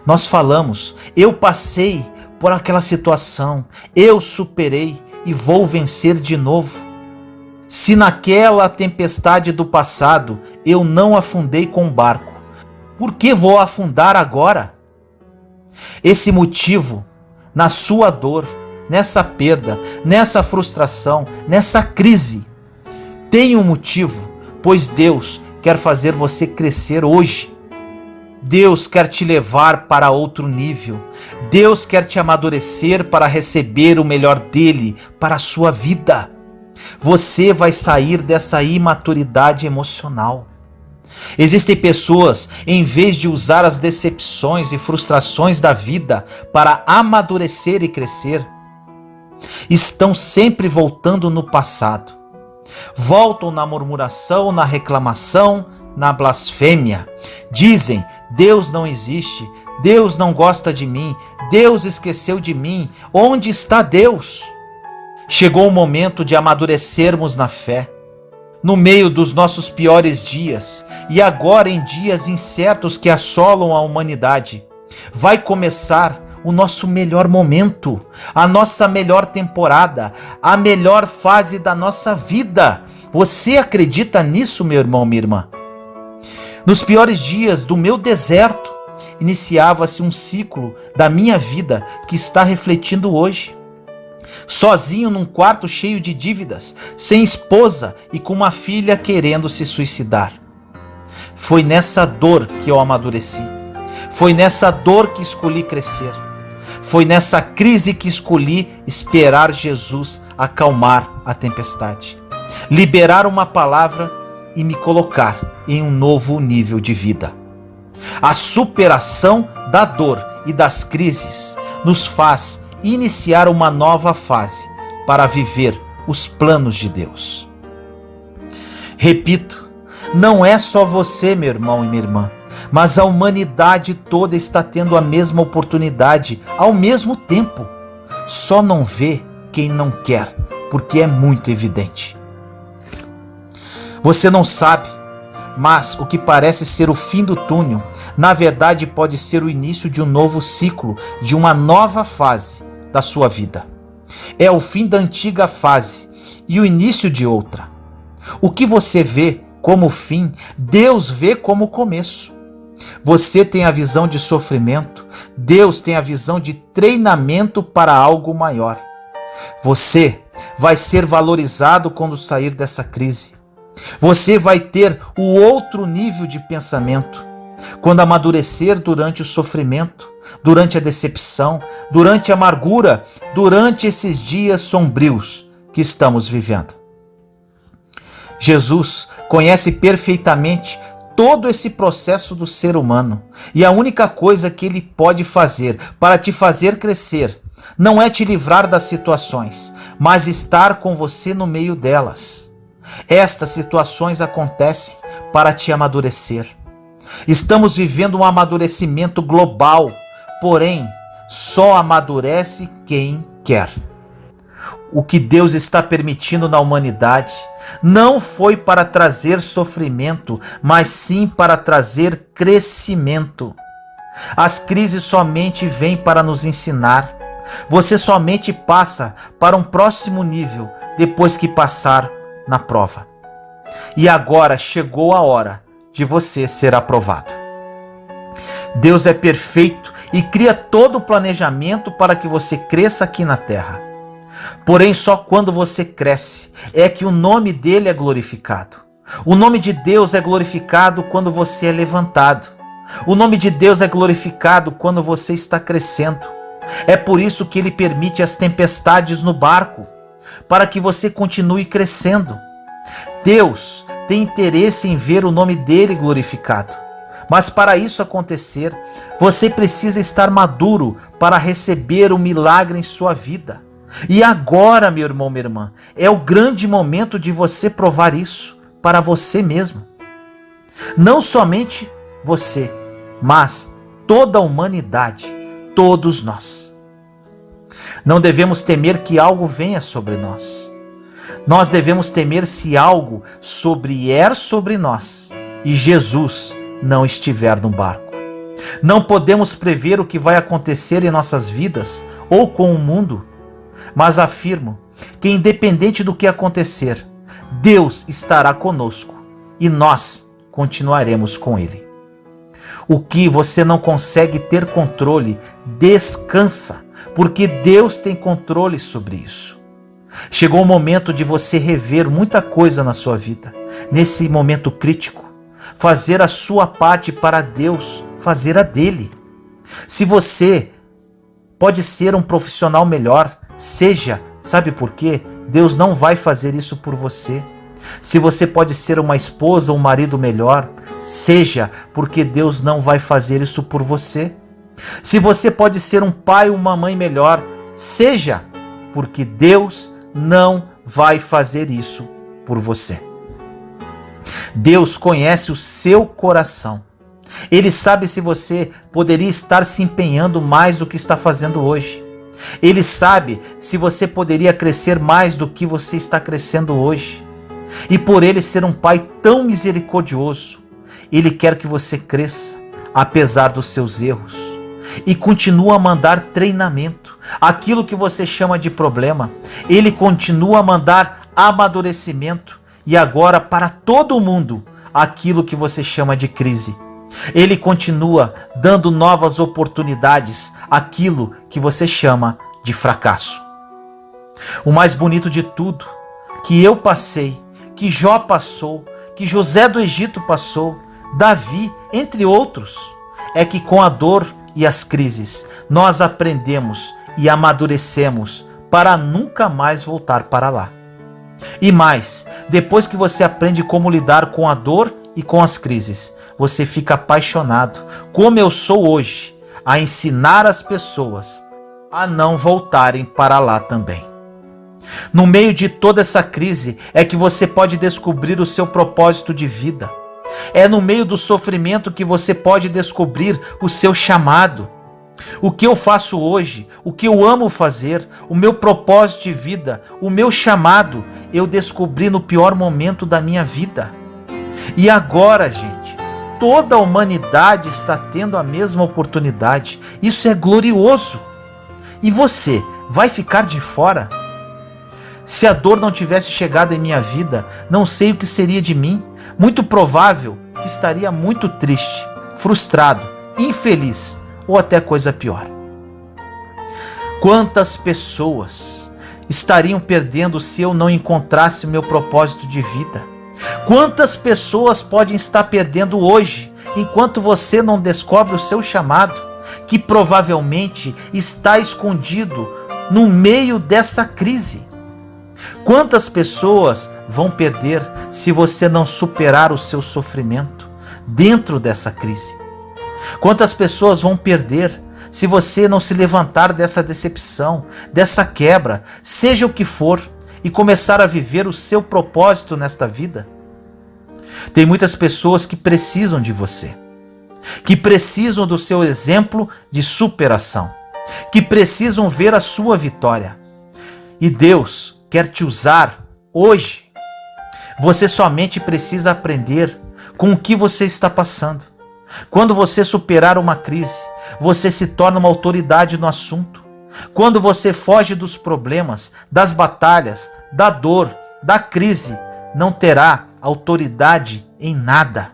Nós falamos: eu passei por aquela situação, eu superei e vou vencer de novo. Se naquela tempestade do passado eu não afundei com o barco, por que vou afundar agora? Esse motivo, na sua dor, nessa perda, nessa frustração, nessa crise, tem um motivo, pois Deus quer fazer você crescer hoje. Deus quer te levar para outro nível. Deus quer te amadurecer para receber o melhor dele para a sua vida. Você vai sair dessa imaturidade emocional. Existem pessoas, em vez de usar as decepções e frustrações da vida para amadurecer e crescer, estão sempre voltando no passado. Voltam na murmuração, na reclamação, na blasfêmia. Dizem: Deus não existe, Deus não gosta de mim, Deus esqueceu de mim, onde está Deus? Chegou o momento de amadurecermos na fé. No meio dos nossos piores dias, e agora em dias incertos que assolam a humanidade, vai começar o nosso melhor momento, a nossa melhor temporada, a melhor fase da nossa vida. Você acredita nisso, meu irmão, minha irmã? Nos piores dias do meu deserto, iniciava-se um ciclo da minha vida que está refletindo hoje. Sozinho num quarto cheio de dívidas, sem esposa e com uma filha querendo se suicidar. Foi nessa dor que eu amadureci. Foi nessa dor que escolhi crescer. Foi nessa crise que escolhi esperar Jesus acalmar a tempestade, liberar uma palavra e me colocar em um novo nível de vida. A superação da dor e das crises nos faz iniciar uma nova fase para viver os planos de Deus. Repito, não é só você, meu irmão e minha irmã, mas a humanidade toda está tendo a mesma oportunidade ao mesmo tempo. Só não vê quem não quer, porque é muito evidente. Você não sabe, mas o que parece ser o fim do túnel, na verdade pode ser o início de um novo ciclo, de uma nova fase da sua vida. É o fim da antiga fase e o início de outra. O que você vê como fim, Deus vê como começo. Você tem a visão de sofrimento, Deus tem a visão de treinamento para algo maior. Você vai ser valorizado quando sair dessa crise. Você vai ter o outro nível de pensamento quando amadurecer durante o sofrimento, durante a decepção, durante a amargura, durante esses dias sombrios que estamos vivendo. Jesus conhece perfeitamente todo esse processo do ser humano e a única coisa que ele pode fazer para te fazer crescer não é te livrar das situações, mas estar com você no meio delas. Estas situações acontecem para te amadurecer. Estamos vivendo um amadurecimento global, porém, só amadurece quem quer. O que Deus está permitindo na humanidade não foi para trazer sofrimento, mas sim para trazer crescimento. As crises somente vêm para nos ensinar. Você somente passa para um próximo nível depois que passar na prova. E agora chegou a hora de você ser aprovado. Deus é perfeito e cria todo o planejamento para que você cresça aqui na terra. Porém, só quando você cresce é que o nome dele é glorificado. O nome de Deus é glorificado quando você é levantado. O nome de Deus é glorificado quando você está crescendo. É por isso que ele permite as tempestades no barco, para que você continue crescendo. Deus tem interesse em ver o nome dele glorificado. Mas para isso acontecer, você precisa estar maduro para receber o milagre em sua vida. E agora, meu irmão, minha irmã, é o grande momento de você provar isso para você mesmo. Não somente você, mas toda a humanidade, todos nós. Não devemos temer que algo venha sobre nós. Nós devemos temer se algo vier sobre nós e Jesus não estiver no barco. Não podemos prever o que vai acontecer em nossas vidas ou com o mundo, mas afirmo que, independente do que acontecer, Deus estará conosco e nós continuaremos com Ele. O que você não consegue ter controle, descansa, porque Deus tem controle sobre isso. Chegou o momento de você rever muita coisa na sua vida, nesse momento crítico, fazer a sua parte para Deus, fazer a dele. Se você pode ser um profissional melhor, seja, sabe por quê? Deus não vai fazer isso por você. Se você pode ser uma esposa ou um marido melhor, seja, porque Deus não vai fazer isso por você. Se você pode ser um pai ou uma mãe melhor, seja, porque Deus não vai fazer isso por você. Deus conhece o seu coração. Ele sabe se você poderia estar se empenhando mais do que está fazendo hoje. Ele sabe se você poderia crescer mais do que você está crescendo hoje. E por ele ser um pai tão misericordioso, ele quer que você cresça, apesar dos seus erros. E continua a mandar treinamento, aquilo que você chama de problema. Ele continua a mandar amadurecimento. E agora para todo mundo, aquilo que você chama de crise. Ele continua dando novas oportunidades, aquilo que você chama de fracasso. O mais bonito de tudo, que eu passei, que Jó passou, que José do Egito passou, Davi, entre outros, é que com a dor e as crises, nós aprendemos e amadurecemos para nunca mais voltar para lá. E mais, depois que você aprende como lidar com a dor e com as crises, você fica apaixonado, como eu sou hoje, a ensinar as pessoas a não voltarem para lá também. No meio de toda essa crise é que você pode descobrir o seu propósito de vida. É no meio do sofrimento que você pode descobrir o seu chamado. O que eu faço hoje, o que eu amo fazer, o meu propósito de vida, o meu chamado, eu descobri no pior momento da minha vida. E agora, gente, toda a humanidade está tendo a mesma oportunidade. Isso é glorioso. E você vai ficar de fora? Se a dor não tivesse chegado em minha vida, não sei o que seria de mim. Muito provável que estaria muito triste, frustrado, infeliz ou até coisa pior. Quantas pessoas estariam perdendo se eu não encontrasse o meu propósito de vida? Quantas pessoas podem estar perdendo hoje enquanto você não descobre o seu chamado, que provavelmente está escondido no meio dessa crise? Quantas pessoas vão perder se você não superar o seu sofrimento dentro dessa crise? Quantas pessoas vão perder se você não se levantar dessa decepção, dessa quebra, seja o que for, e começar a viver o seu propósito nesta vida? Tem muitas pessoas que precisam de você, que precisam do seu exemplo de superação, que precisam ver a sua vitória. E Deus quer te usar hoje. Você somente precisa aprender com o que você está passando. Quando você superar uma crise, você se torna uma autoridade no assunto. Quando você foge dos problemas, das batalhas, da dor, da crise, não terá autoridade em nada.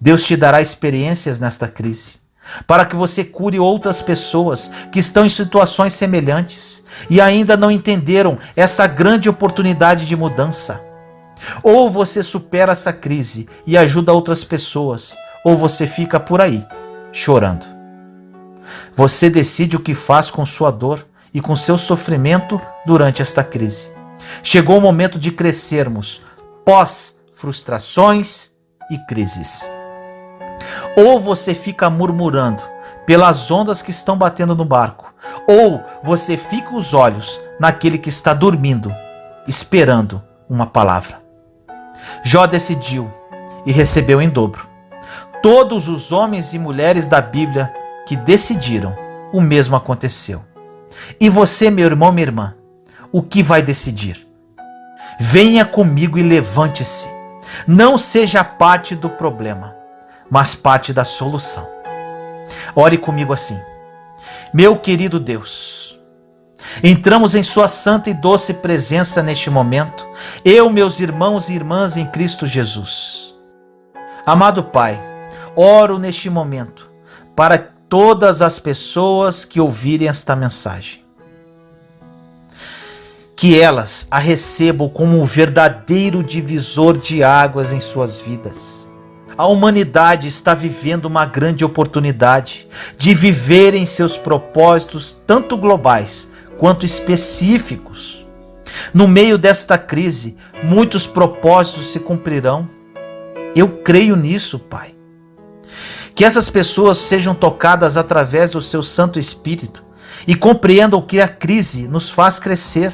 Deus te dará experiências nesta crise, para que você cure outras pessoas que estão em situações semelhantes e ainda não entenderam essa grande oportunidade de mudança. Ou você supera essa crise e ajuda outras pessoas, ou você fica por aí, chorando. Você decide o que faz com sua dor e com seu sofrimento durante esta crise. Chegou o momento de crescermos pós frustrações e crises. Ou você fica murmurando pelas ondas que estão batendo no barco, ou você fica os olhos naquele que está dormindo, esperando uma palavra. Jó decidiu e recebeu em dobro. Todos os homens e mulheres da Bíblia que decidiram, o mesmo aconteceu. E você, meu irmão, minha irmã, o que vai decidir? Venha comigo e levante-se. Não seja parte do problema, mas parte da solução. Ore comigo assim: meu querido Deus, entramos em sua santa e doce presença neste momento, eu, meus irmãos e irmãs em Cristo Jesus. Amado Pai, oro neste momento para todas as pessoas que ouvirem esta mensagem, que elas a recebam como um verdadeiro divisor de águas em suas vidas. A humanidade está vivendo uma grande oportunidade de viver em seus propósitos, tanto globais quanto específicos. No meio desta crise, muitos propósitos se cumprirão. Eu creio nisso, Pai. Que essas pessoas sejam tocadas através do seu Santo Espírito e compreendam que a crise nos faz crescer.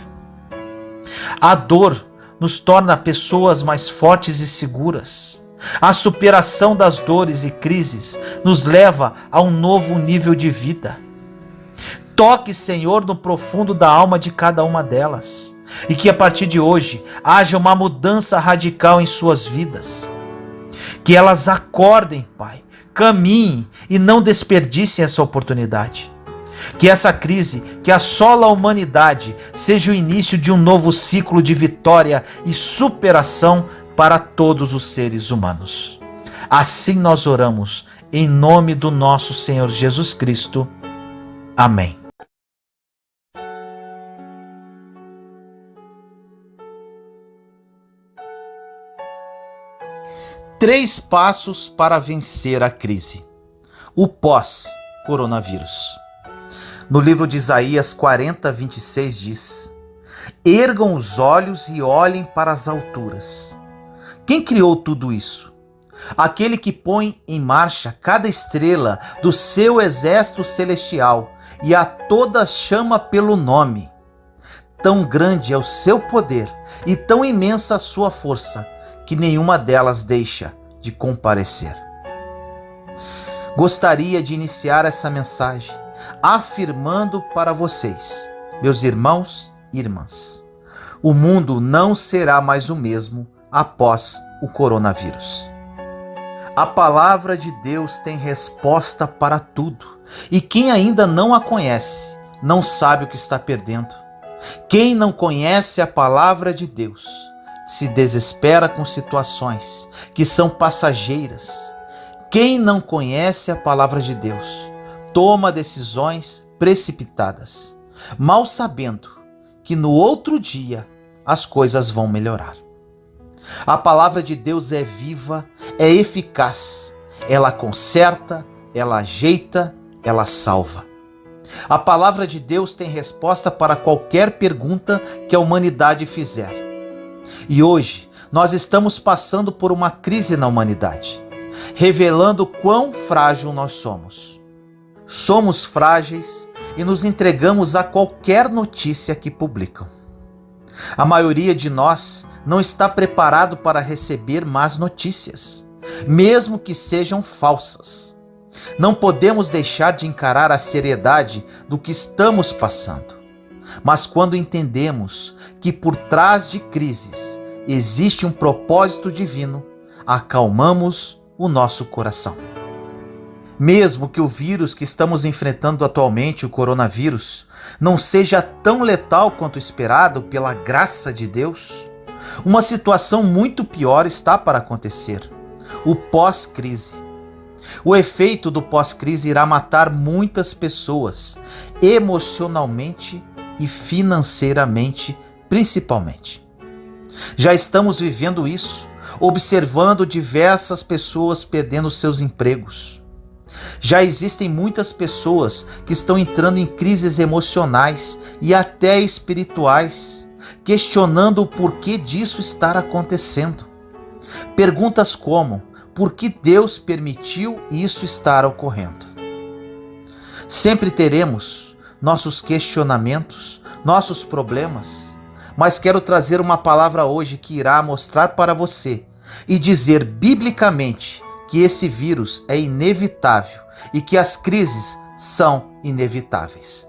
A dor nos torna pessoas mais fortes e seguras. A superação das dores e crises nos leva a um novo nível de vida. Toque, Senhor, no profundo da alma de cada uma delas, e que a partir de hoje haja uma mudança radical em suas vidas. Que elas acordem, Pai, caminhem e não desperdicem essa oportunidade. Que essa crise que assola a humanidade seja o início de um novo ciclo de vitória e superação para todos os seres humanos. Assim nós oramos, em nome do nosso Senhor Jesus Cristo. Amém. Três passos para vencer a crise. O pós-coronavírus. No livro de Isaías 40:26 diz: ergam os olhos e olhem para as alturas. Quem criou tudo isso? Aquele que põe em marcha cada estrela do seu exército celestial e a todas chama pelo nome. tão grande é o seu poder e tão imensa a sua força que nenhuma delas deixa de comparecer. Gostaria de iniciar essa mensagem afirmando para vocês, meus irmãos e irmãs, o mundo não será mais o mesmo após o coronavírus. A palavra de Deus tem resposta para tudo, e quem ainda não a conhece, não sabe o que está perdendo. Quem não conhece a palavra de Deus, se desespera com situações que são passageiras. Quem não conhece a palavra de Deus, toma decisões precipitadas, mal sabendo que no outro dia as coisas vão melhorar. A palavra de Deus é viva, é eficaz, ela conserta, ela ajeita, ela salva. A palavra de Deus tem resposta para qualquer pergunta que a humanidade fizer. E hoje nós estamos passando por uma crise na humanidade, revelando quão frágil nós somos. Somos frágeis e nos entregamos a qualquer notícia que publicam. A maioria de nós não está preparado para receber más notícias, mesmo que sejam falsas. Não podemos deixar de encarar a seriedade do que estamos passando. Mas quando entendemos que por trás de crises existe um propósito divino, acalmamos o nosso coração. Mesmo que o vírus que estamos enfrentando atualmente, o coronavírus, não seja tão letal quanto esperado pela graça de Deus, uma situação muito pior está para acontecer: o pós-crise. O efeito do pós-crise irá matar muitas pessoas, emocionalmente e financeiramente, principalmente. Já estamos vivendo isso, observando diversas pessoas perdendo seus empregos. Já existem muitas pessoas que estão entrando em crises emocionais e até espirituais, questionando o porquê disso estar acontecendo. Perguntas como: por que Deus permitiu isso estar ocorrendo? Sempre teremos nossos questionamentos, nossos problemas, mas quero trazer uma palavra hoje que irá mostrar para você e dizer biblicamente que esse vírus é inevitável e que as crises são inevitáveis.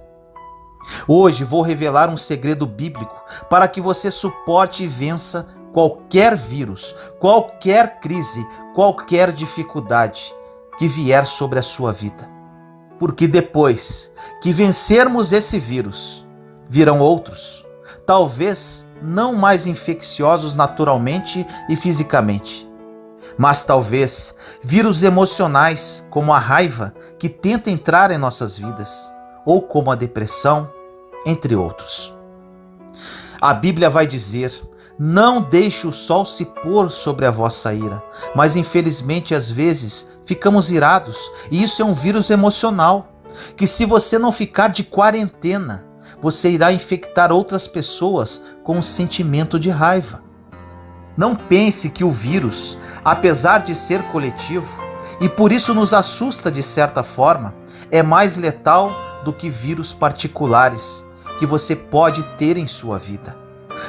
Hoje vou revelar um segredo bíblico para que você suporte e vença qualquer vírus, qualquer crise, qualquer dificuldade que vier sobre a sua vida. Porque depois que vencermos esse vírus, virão outros, talvez não mais infecciosos naturalmente e fisicamente, mas talvez vírus emocionais, como a raiva, que tenta entrar em nossas vidas, ou como a depressão, entre outros. A Bíblia vai dizer: não deixe o sol se pôr sobre a vossa ira, mas infelizmente às vezes ficamos irados, e isso é um vírus emocional, que se você não ficar de quarentena, você irá infectar outras pessoas com um sentimento de raiva. Não pense que o vírus, apesar de ser coletivo, e por isso nos assusta de certa forma, é mais letal do que vírus particulares que você pode ter em sua vida.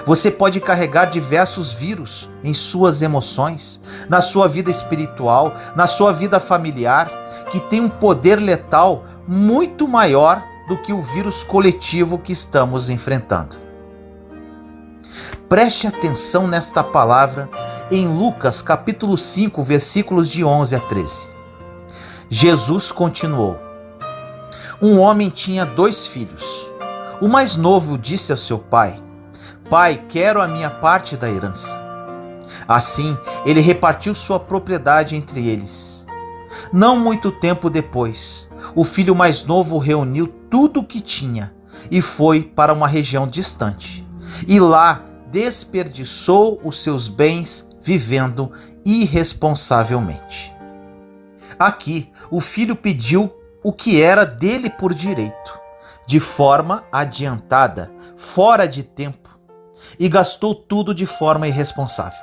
Você pode carregar diversos vírus em suas emoções, na sua vida espiritual, na sua vida familiar, que tem um poder letal muito maior do que o vírus coletivo que estamos enfrentando. Preste atenção nesta palavra em Lucas capítulo 5, versículos de 11 a 13. Jesus continuou: um homem tinha 2 filhos. O mais novo disse ao seu pai: Pai, quero a minha parte da herança. Assim, ele repartiu sua propriedade entre eles. Não muito tempo depois, o filho mais novo reuniu tudo o que tinha e foi para uma região distante. E lá desperdiçou os seus bens vivendo irresponsavelmente. Aqui, o filho pediu o que era dele por direito, de forma adiantada, fora de tempo, e gastou tudo de forma irresponsável.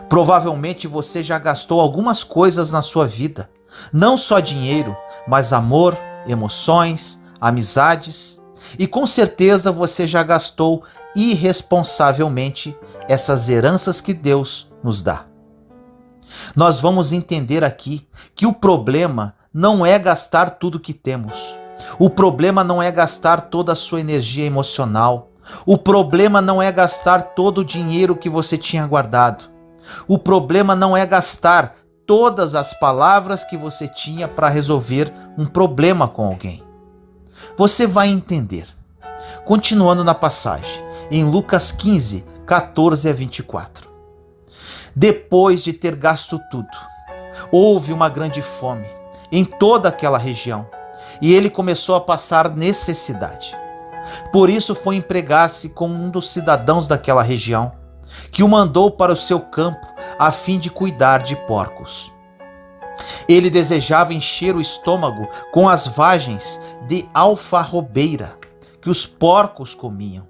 Provavelmente você já gastou algumas coisas na sua vida, não só dinheiro, mas amor, emoções, amizades, E com certeza você já gastou irresponsavelmente essas heranças que Deus nos dá. Nós vamos entender aqui que o problema não é gastar tudo que temos. O problema não é gastar toda a sua energia emocional. O problema não é gastar todo o dinheiro que você tinha guardado. O problema não é gastar todas as palavras que você tinha para resolver um problema com alguém. Você vai entender. Continuando na passagem, em Lucas 15, 14 a 24. Depois de ter gasto tudo, houve uma grande fome em toda aquela região e ele começou a passar necessidade. Por isso foi empregar-se com um dos cidadãos daquela região, que o mandou para o seu campo a fim de cuidar de porcos. Ele desejava encher o estômago com as vagens de alfarrobeira que os porcos comiam,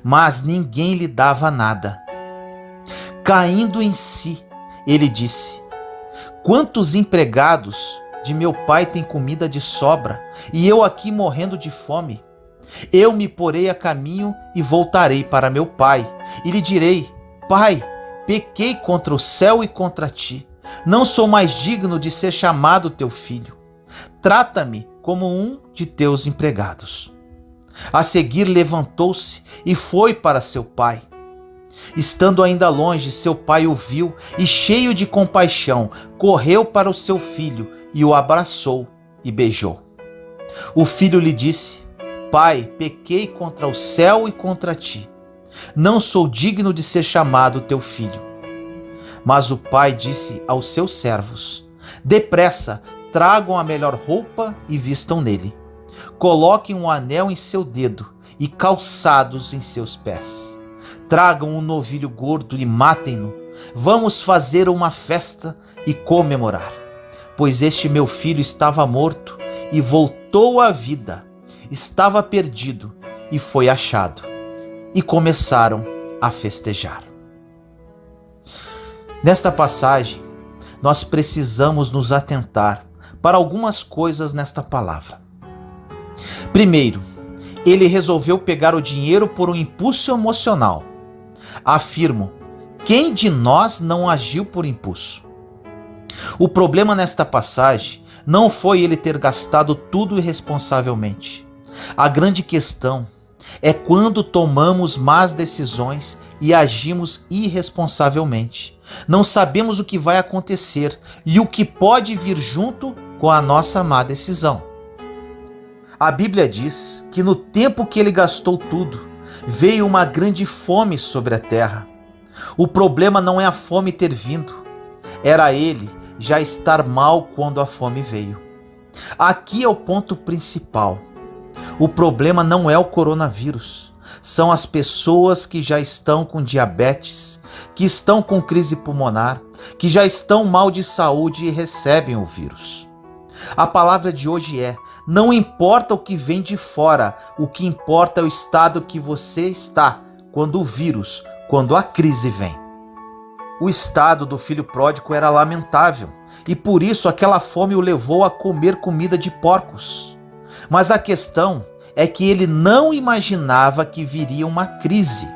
mas ninguém lhe dava nada. Caindo em si, ele disse: quantos empregados de meu pai têm comida de sobra e eu aqui morrendo de fome? Eu me porei a caminho e voltarei para meu pai e lhe direi: Pai, pequei contra o céu e contra ti. Não sou mais digno de ser chamado teu filho. Trata-me como um de teus empregados. A seguir levantou-se e foi para seu pai. Estando ainda longe, seu pai o viu e, cheio de compaixão, correu para o seu filho e o abraçou e beijou. O filho lhe disse: Pai, pequei contra o céu e contra ti. Não sou digno de ser chamado teu filho. Mas o pai disse aos seus servos: depressa, tragam a melhor roupa e vistam nele. Coloquem um anel em seu dedo e calçados em seus pés. Tragam um novilho gordo e matem-no. Vamos fazer uma festa e comemorar. Pois este meu filho estava morto e voltou à vida. Estava perdido e foi achado. E começaram a festejar. Nesta passagem, nós precisamos nos atentar para algumas coisas nesta palavra. Primeiro, ele resolveu pegar o dinheiro por um impulso emocional. Afirmo, quem de nós não agiu por impulso? O problema nesta passagem não foi ele ter gastado tudo irresponsavelmente. A grande questão é quando tomamos más decisões e agimos irresponsavelmente. Não sabemos o que vai acontecer e o que pode vir junto com a nossa má decisão. A Bíblia diz que no tempo que ele gastou tudo, veio uma grande fome sobre a terra. O problema não é a fome ter vindo, era ele já estar mal quando a fome veio. Aqui é o ponto principal. O problema não é o coronavírus, são as pessoas que já estão com diabetes, que estão com crise pulmonar, que já estão mal de saúde e recebem o vírus. A palavra de hoje é: não importa o que vem de fora, o que importa é o estado que você está quando o vírus, quando a crise vem. O estado do filho pródigo era lamentável e por isso aquela fome o levou a comer comida de porcos. Mas a questão é que ele não imaginava que viria uma crise.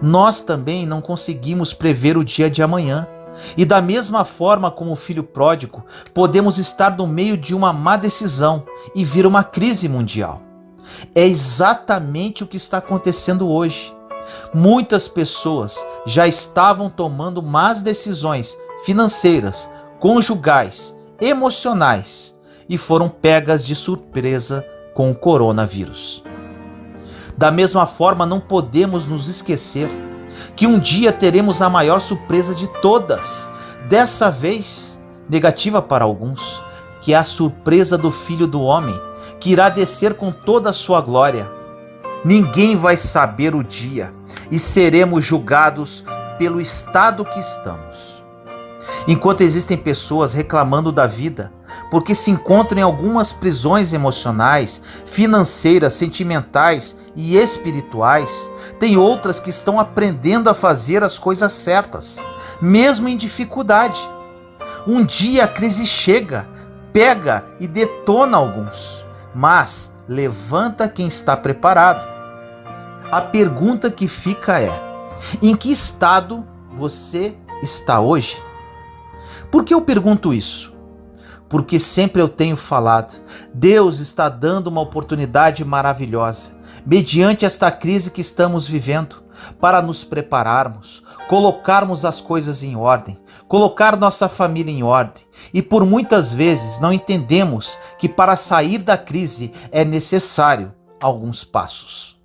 Nós também não conseguimos prever o dia de amanhã. E da mesma forma como o filho pródigo, podemos estar no meio de uma má decisão e vir uma crise mundial. É exatamente o que está acontecendo hoje. Muitas pessoas já estavam tomando más decisões financeiras, conjugais, emocionais e foram pegas de surpresa com o coronavírus. Da mesma forma, não podemos nos esquecer que um dia teremos a maior surpresa de todas, dessa vez negativa para alguns, que é a surpresa do Filho do Homem, que irá descer com toda a sua glória. Ninguém vai saber o dia e seremos julgados pelo estado que estamos. Enquanto existem pessoas reclamando da vida porque se encontram em algumas prisões emocionais, financeiras, sentimentais e espirituais, tem outras que estão aprendendo a fazer as coisas certas, mesmo em dificuldade. Um dia a crise chega, pega e detona alguns, mas levanta quem está preparado. A pergunta que fica é: em que estado você está hoje? Por que eu pergunto isso? Porque sempre eu tenho falado, Deus está dando uma oportunidade maravilhosa, mediante esta crise que estamos vivendo, para nos prepararmos, colocarmos as coisas em ordem, colocar nossa família em ordem. E por muitas vezes não entendemos que para sair da crise é necessário alguns passos.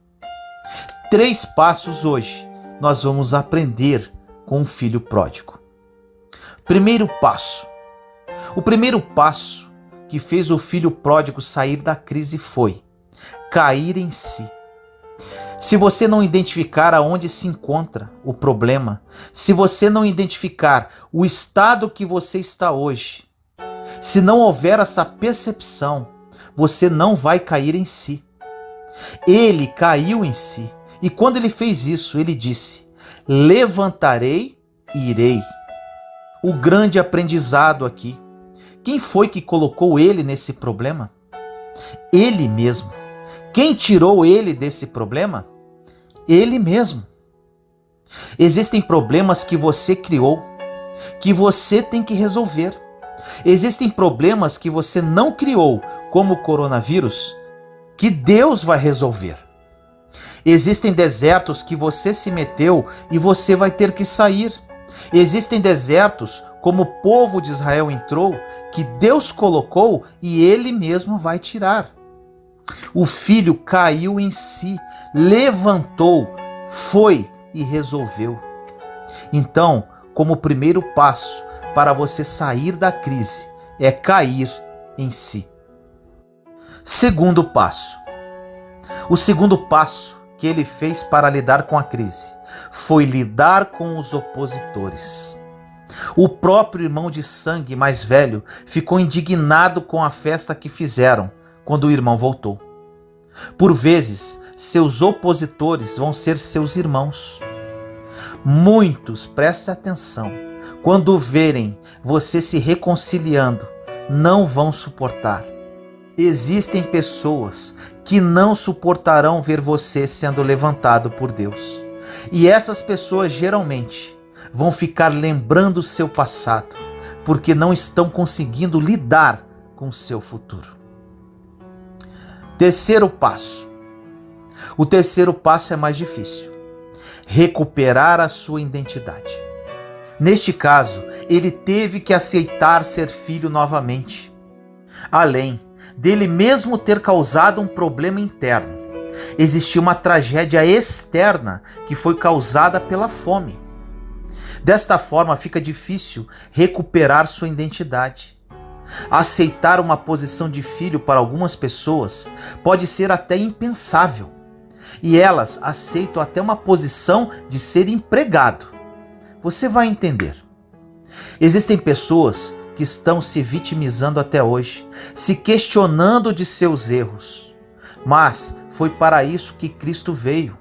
3 passos hoje nós vamos aprender com o filho pródigo. Primeiro passo. O primeiro passo que fez o filho pródigo sair da crise foi cair em si. Se você não identificar aonde se encontra o problema, se você não identificar o estado que você está hoje, se não houver essa percepção, você não vai cair em si. Ele caiu em si, e quando ele fez isso, ele disse: levantarei e irei. O grande aprendizado aqui. Quem foi que colocou ele nesse problema? Ele mesmo. Quem tirou ele desse problema? Ele mesmo. Existem problemas que você criou, que você tem que resolver. Existem problemas que você não criou, como o coronavírus, que Deus vai resolver. Existem desertos que você se meteu e você vai ter que sair. Existem desertos, como o povo de Israel entrou, que Deus colocou e ele mesmo vai tirar. O filho caiu em si, levantou, foi e resolveu. Então, como primeiro passo para você sair da crise, é cair em si. Segundo passo. O segundo passo que ele fez para lidar com a crise foi lidar com os opositores. O próprio irmão de sangue mais velho ficou indignado com a festa que fizeram quando o irmão voltou. Por vezes, seus opositores vão ser seus irmãos. Muitos, preste atenção, quando verem você se reconciliando, não vão suportar. Existem pessoas que não suportarão ver você sendo levantado por Deus. E essas pessoas geralmente vão ficar lembrando o seu passado, porque não estão conseguindo lidar com o seu futuro. Terceiro passo. O terceiro passo é mais difícil. Recuperar a sua identidade. Neste caso, ele teve que aceitar ser filho novamente. Além dele mesmo ter causado um problema interno, existia uma tragédia externa que foi causada pela fome. Desta forma, fica difícil recuperar sua identidade. Aceitar uma posição de filho para algumas pessoas pode ser até impensável. E elas aceitam até uma posição de ser empregado. Você vai entender. Existem pessoas que estão se vitimizando até hoje, se questionando de seus erros. Mas foi para isso que Cristo veio,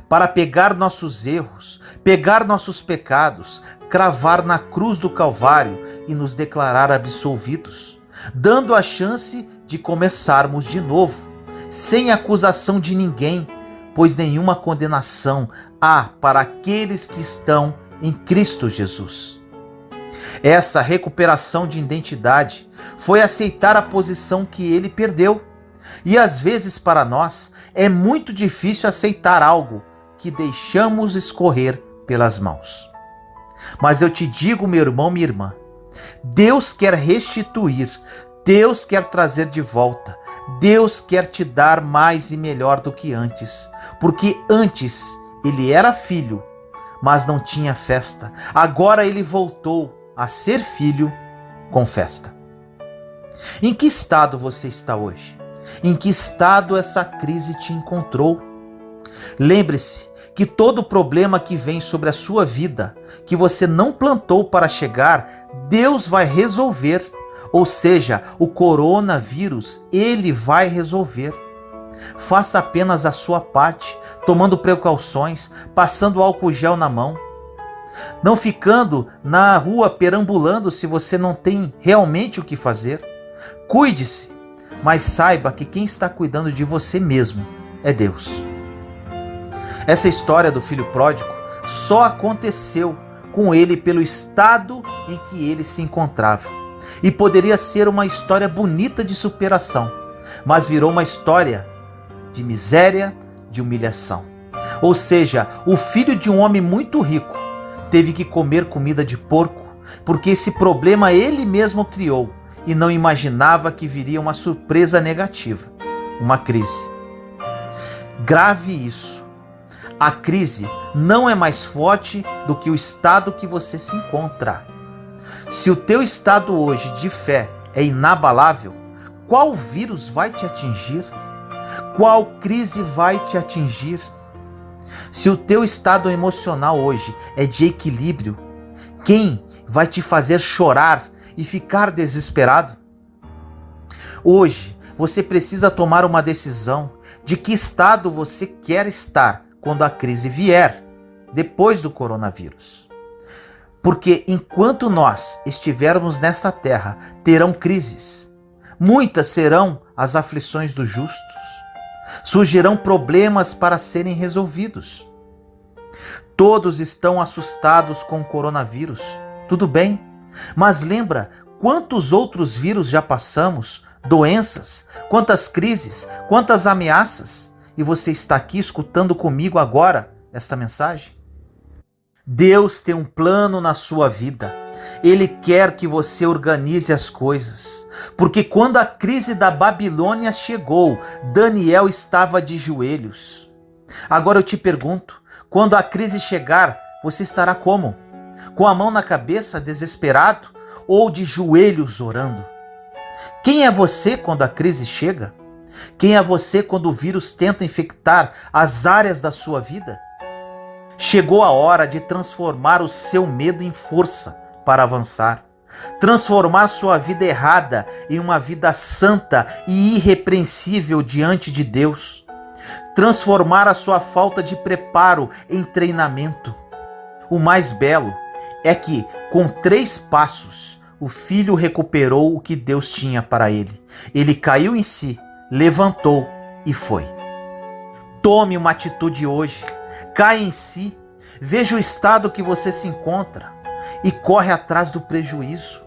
para pegar nossos erros, pegar nossos pecados, cravar na cruz do Calvário e nos declarar absolvidos, dando a chance de começarmos de novo, sem acusação de ninguém, pois nenhuma condenação há para aqueles que estão em Cristo Jesus. Essa recuperação de identidade foi aceitar a posição que ele perdeu. E às vezes para nós é muito difícil aceitar algo que deixamos escorrer pelas mãos. Mas eu te digo, meu irmão, minha irmã, Deus quer restituir, Deus quer trazer de volta, Deus quer te dar mais e melhor do que antes, porque antes ele era filho, mas não tinha festa. Agora ele voltou a ser filho com festa. Em que estado você está hoje? Em que estado essa crise te encontrou? Lembre-se que todo problema que vem sobre a sua vida, que você não plantou para chegar, Deus vai resolver. Ou seja, o coronavírus, ele vai resolver. Faça apenas a sua parte, tomando precauções, passando álcool gel na mão. Não ficando na rua perambulando se você não tem realmente o que fazer. Cuide-se. mas saiba que quem está cuidando de você mesmo é Deus. Essa história do filho pródigo só aconteceu com ele pelo estado em que ele se encontrava. E poderia ser uma história bonita de superação, mas virou uma história de miséria, de humilhação. Ou seja, o filho de um homem muito rico teve que comer comida de porco, porque esse problema ele mesmo criou e não imaginava que viria uma surpresa negativa, uma crise. Grave isso. A crise não é mais forte do que o estado que você se encontra. Se o teu estado hoje de fé é inabalável, qual vírus vai te atingir? Qual crise vai te atingir? Se o teu estado emocional hoje é de equilíbrio, quem vai te fazer chorar e ficar desesperado? Hoje você precisa tomar uma decisão de que estado você quer estar quando a crise vier, depois do coronavírus. Porque enquanto nós estivermos nessa terra, terão crises. Muitas serão as aflições dos justos. Surgirão problemas para serem resolvidos. Todos estão assustados com o coronavírus. Tudo bem, mas lembra quantos outros vírus já passamos, doenças, quantas crises, quantas ameaças, e você está aqui escutando comigo agora esta mensagem? Deus tem um plano na sua vida. Ele quer que você organize as coisas. Porque quando a crise da Babilônia chegou, Daniel estava de joelhos. Agora eu te pergunto, quando a crise chegar, você estará como? Com a mão na cabeça, desesperado, ou de joelhos orando? Quem é você quando a crise chega? Quem é você quando o vírus tenta infectar as áreas da sua vida? Chegou a hora de transformar o seu medo em força para avançar. Transformar sua vida errada em uma vida santa e irrepreensível diante de Deus. Transformar a sua falta de preparo em treinamento. O mais belo é que, com 3 passos, o filho recuperou o que Deus tinha para ele. Ele caiu em si, levantou e foi. Tome uma atitude hoje. Caia em si, veja o estado que você se encontra e corre atrás do prejuízo.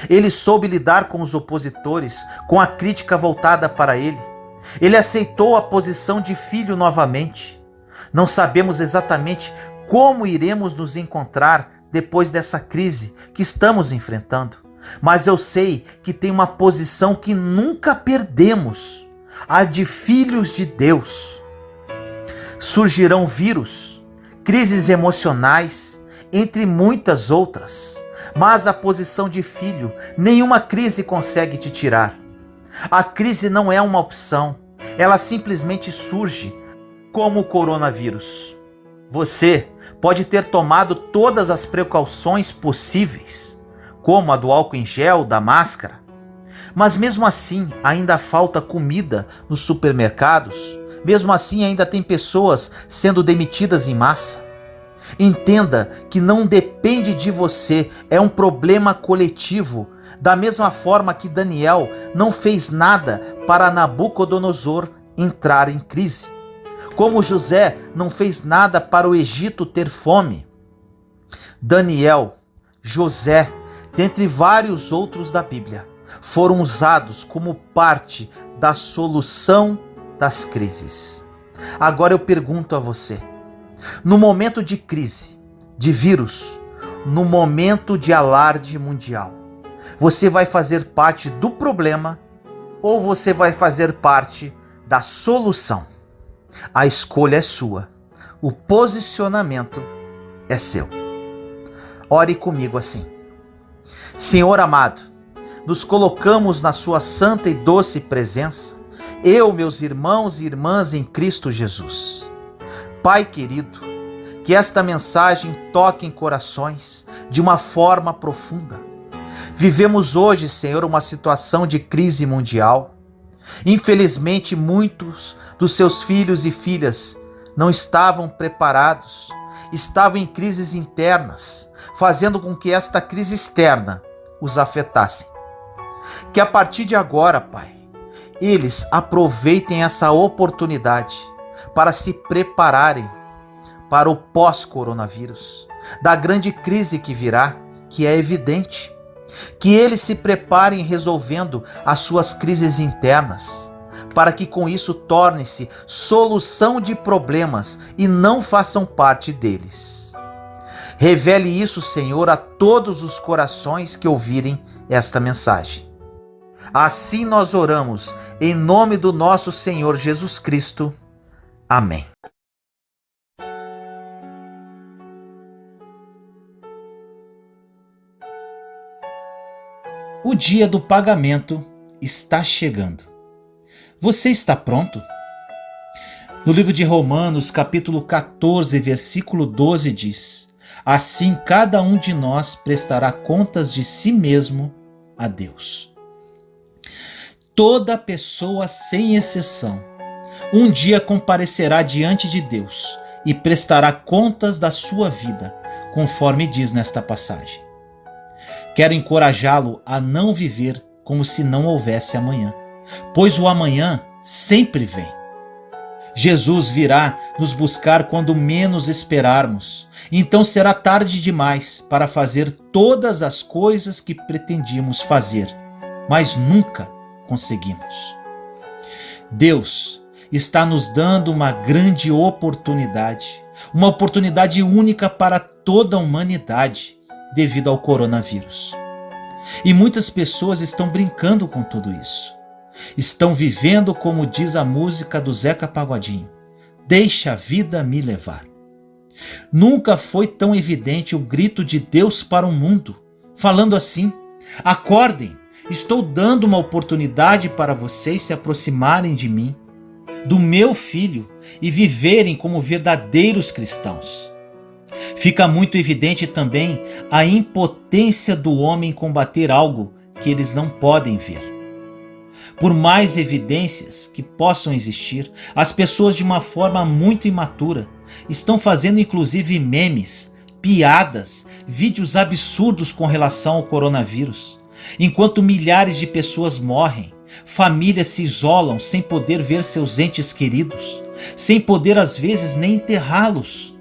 Ele soube lidar com os opositores, com a crítica voltada para ele. Ele aceitou a posição de filho novamente. Não sabemos exatamente como iremos nos encontrar depois dessa crise que estamos enfrentando, mas eu sei que tem uma posição que nunca perdemos, a de filhos de Deus. Surgirão vírus, crises emocionais, entre muitas outras, mas a posição de filho, nenhuma crise consegue te tirar. A crise não é uma opção, ela simplesmente surge, como o coronavírus. Você pode ter tomado todas as precauções possíveis, como a do álcool em gel, da máscara, mas mesmo assim ainda falta comida nos supermercados. Mesmo assim, ainda tem pessoas sendo demitidas em massa. Entenda que não depende de você, é um problema coletivo. Da mesma forma que Daniel não fez nada para Nabucodonosor entrar em crise. Como José não fez nada para o Egito ter fome. Daniel, José, dentre vários outros da Bíblia, foram usados como parte da solução das crises. Agora eu pergunto a você, no momento de crise, de vírus, no momento de alarde mundial, você vai fazer parte do problema ou você vai fazer parte da solução? A escolha é sua, o posicionamento é seu. Ore comigo assim. Senhor amado, nos colocamos na sua santa e doce presença, eu, meus irmãos e irmãs em Cristo Jesus. Pai querido, que esta mensagem toque em corações de uma forma profunda. Vivemos hoje, Senhor, uma situação de crise mundial. Infelizmente, muitos dos seus filhos e filhas não estavam preparados, estavam em crises internas, fazendo com que esta crise externa os afetasse. Que a partir de agora, Pai, eles aproveitem essa oportunidade para se prepararem para o pós-coronavírus, da grande crise que virá, que é evidente. Que eles se preparem resolvendo as suas crises internas, para que com isso torne-se solução de problemas e não façam parte deles. Revele isso, Senhor, a todos os corações que ouvirem esta mensagem. Assim nós oramos, em nome do nosso Senhor Jesus Cristo. Amém. O dia do pagamento está chegando. Você está pronto? No livro de Romanos, capítulo 14, versículo 12 diz: assim cada um de nós prestará contas de si mesmo a Deus. Toda pessoa, sem exceção, um dia comparecerá diante de Deus e prestará contas da sua vida, conforme diz nesta passagem. Quero encorajá-lo a não viver como se não houvesse amanhã, pois o amanhã sempre vem. Jesus virá nos buscar quando menos esperarmos, então será tarde demais para fazer todas as coisas que pretendíamos fazer, mas nunca conseguimos. Deus está nos dando uma grande oportunidade, uma oportunidade única para toda a humanidade, devido ao coronavírus. E muitas pessoas estão brincando com tudo isso. Estão vivendo como diz a música do Zeca Pagodinho: deixa a vida me levar. Nunca foi tão evidente o grito de Deus para o mundo, falando assim: acordem, estou dando uma oportunidade para vocês se aproximarem de mim, do meu Filho, e viverem como verdadeiros cristãos. Fica muito evidente também a impotência do homem em combater algo que eles não podem ver. Por mais evidências que possam existir, as pessoas de uma forma muito imatura estão fazendo inclusive memes, piadas, vídeos absurdos com relação ao coronavírus. Enquanto milhares de pessoas morrem, famílias se isolam sem poder ver seus entes queridos, sem poder às vezes nem enterrá-los.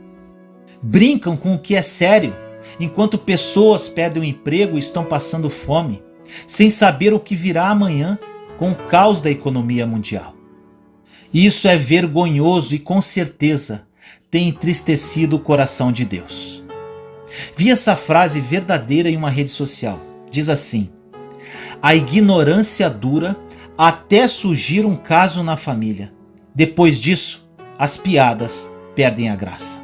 Brincam com o que é sério, enquanto pessoas perdem o emprego e estão passando fome, sem saber o que virá amanhã com o caos da economia mundial. Isso é vergonhoso e com certeza tem entristecido o coração de Deus. Vi essa frase verdadeira em uma rede social. Diz assim: a ignorância dura até surgir um caso na família. Depois disso, as piadas perdem a graça.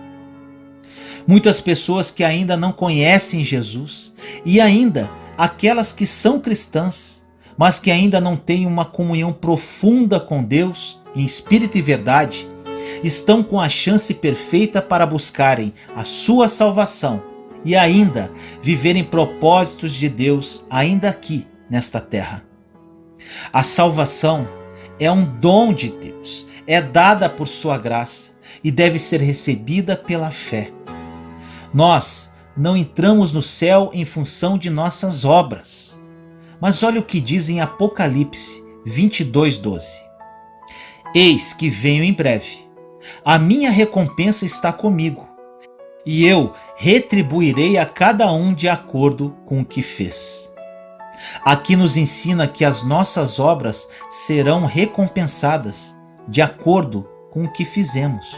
Muitas pessoas que ainda não conhecem Jesus e ainda aquelas que são cristãs, mas que ainda não têm uma comunhão profunda com Deus em espírito e verdade, estão com a chance perfeita para buscarem a sua salvação e ainda viverem propósitos de Deus ainda aqui nesta terra. A salvação é um dom de Deus, é dada por sua graça e deve ser recebida pela fé. Nós não entramos no céu em função de nossas obras. Mas olha o que diz em Apocalipse 22:12. Eis que venho em breve. A minha recompensa está comigo, e eu retribuirei a cada um de acordo com o que fez. Aqui nos ensina que as nossas obras serão recompensadas de acordo com o que fizemos.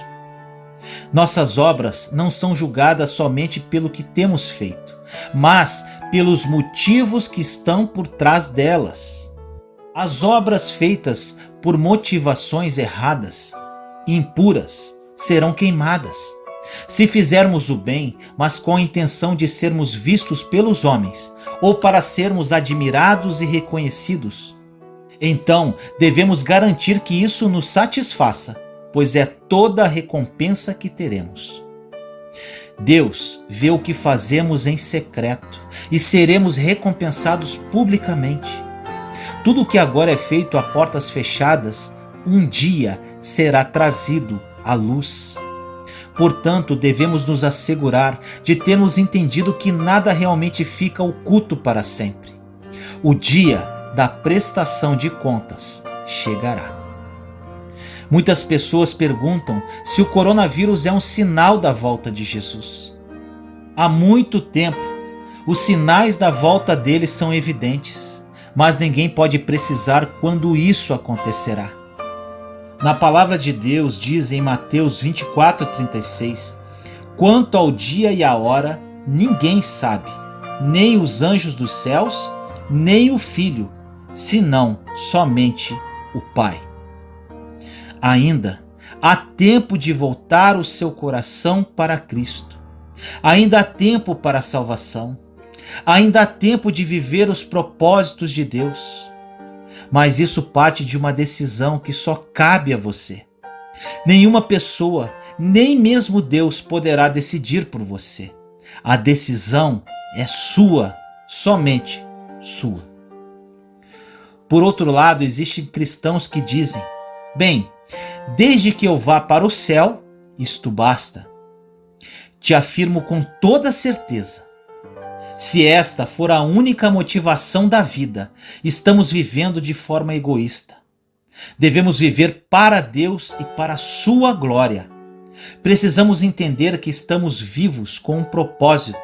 Nossas obras não são julgadas somente pelo que temos feito, mas pelos motivos que estão por trás delas. As obras feitas por motivações erradas, impuras, serão queimadas. Se fizermos o bem, mas com a intenção de sermos vistos pelos homens, ou para sermos admirados e reconhecidos, então devemos garantir que isso nos satisfaça, pois é toda a recompensa que teremos. Deus vê o que fazemos em secreto e seremos recompensados publicamente. Tudo o que agora é feito a portas fechadas, um dia será trazido à luz. Portanto, devemos nos assegurar de termos entendido que nada realmente fica oculto para sempre. O dia da prestação de contas chegará. Muitas pessoas perguntam se o coronavírus é um sinal da volta de Jesus. Há muito tempo, os sinais da volta dele são evidentes, mas ninguém pode precisar quando isso acontecerá. Na palavra de Deus diz em Mateus 24:36, quanto ao dia e à hora, ninguém sabe, nem os anjos dos céus, nem o Filho, senão somente o Pai. Ainda há tempo de voltar o seu coração para Cristo. Ainda há tempo para a salvação. Ainda há tempo de viver os propósitos de Deus. Mas isso parte de uma decisão que só cabe a você. Nenhuma pessoa, nem mesmo Deus, poderá decidir por você. A decisão é sua, somente sua. Por outro lado, existem cristãos que dizem: bem, desde que eu vá para o céu, isto basta. Te afirmo com toda certeza, se esta for a única motivação da vida, estamos vivendo de forma egoísta. Devemos viver para Deus e para a sua glória. Precisamos entender que estamos vivos com um propósito,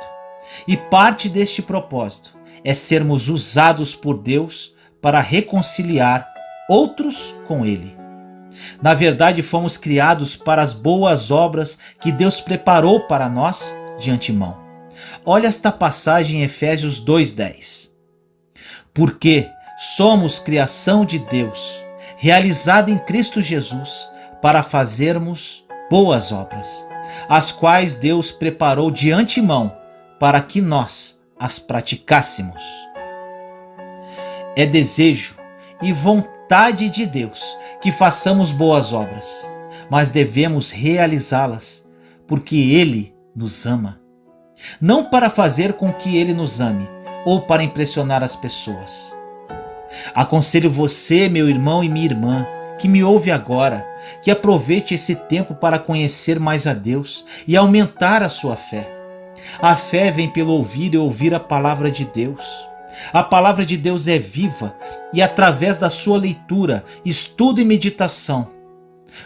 e parte deste propósito é sermos usados por Deus para reconciliar outros com Ele. Na verdade, fomos criados para as boas obras que Deus preparou para nós de antemão. Olha esta passagem em Efésios 2:10. Porque somos criação de Deus, realizada em Cristo Jesus, para fazermos boas obras, as quais Deus preparou de antemão para que nós as praticássemos. É desejo e vontade de Deus que façamos boas obras, mas devemos realizá-las porque Ele nos ama. Não para fazer com que Ele nos ame ou para impressionar as pessoas. Aconselho você, meu irmão e minha irmã, que me ouve agora, que aproveite esse tempo para conhecer mais a Deus e aumentar a sua fé. A fé vem pelo ouvir e ouvir a palavra de Deus. A palavra de Deus é viva e através da sua leitura, estudo e meditação,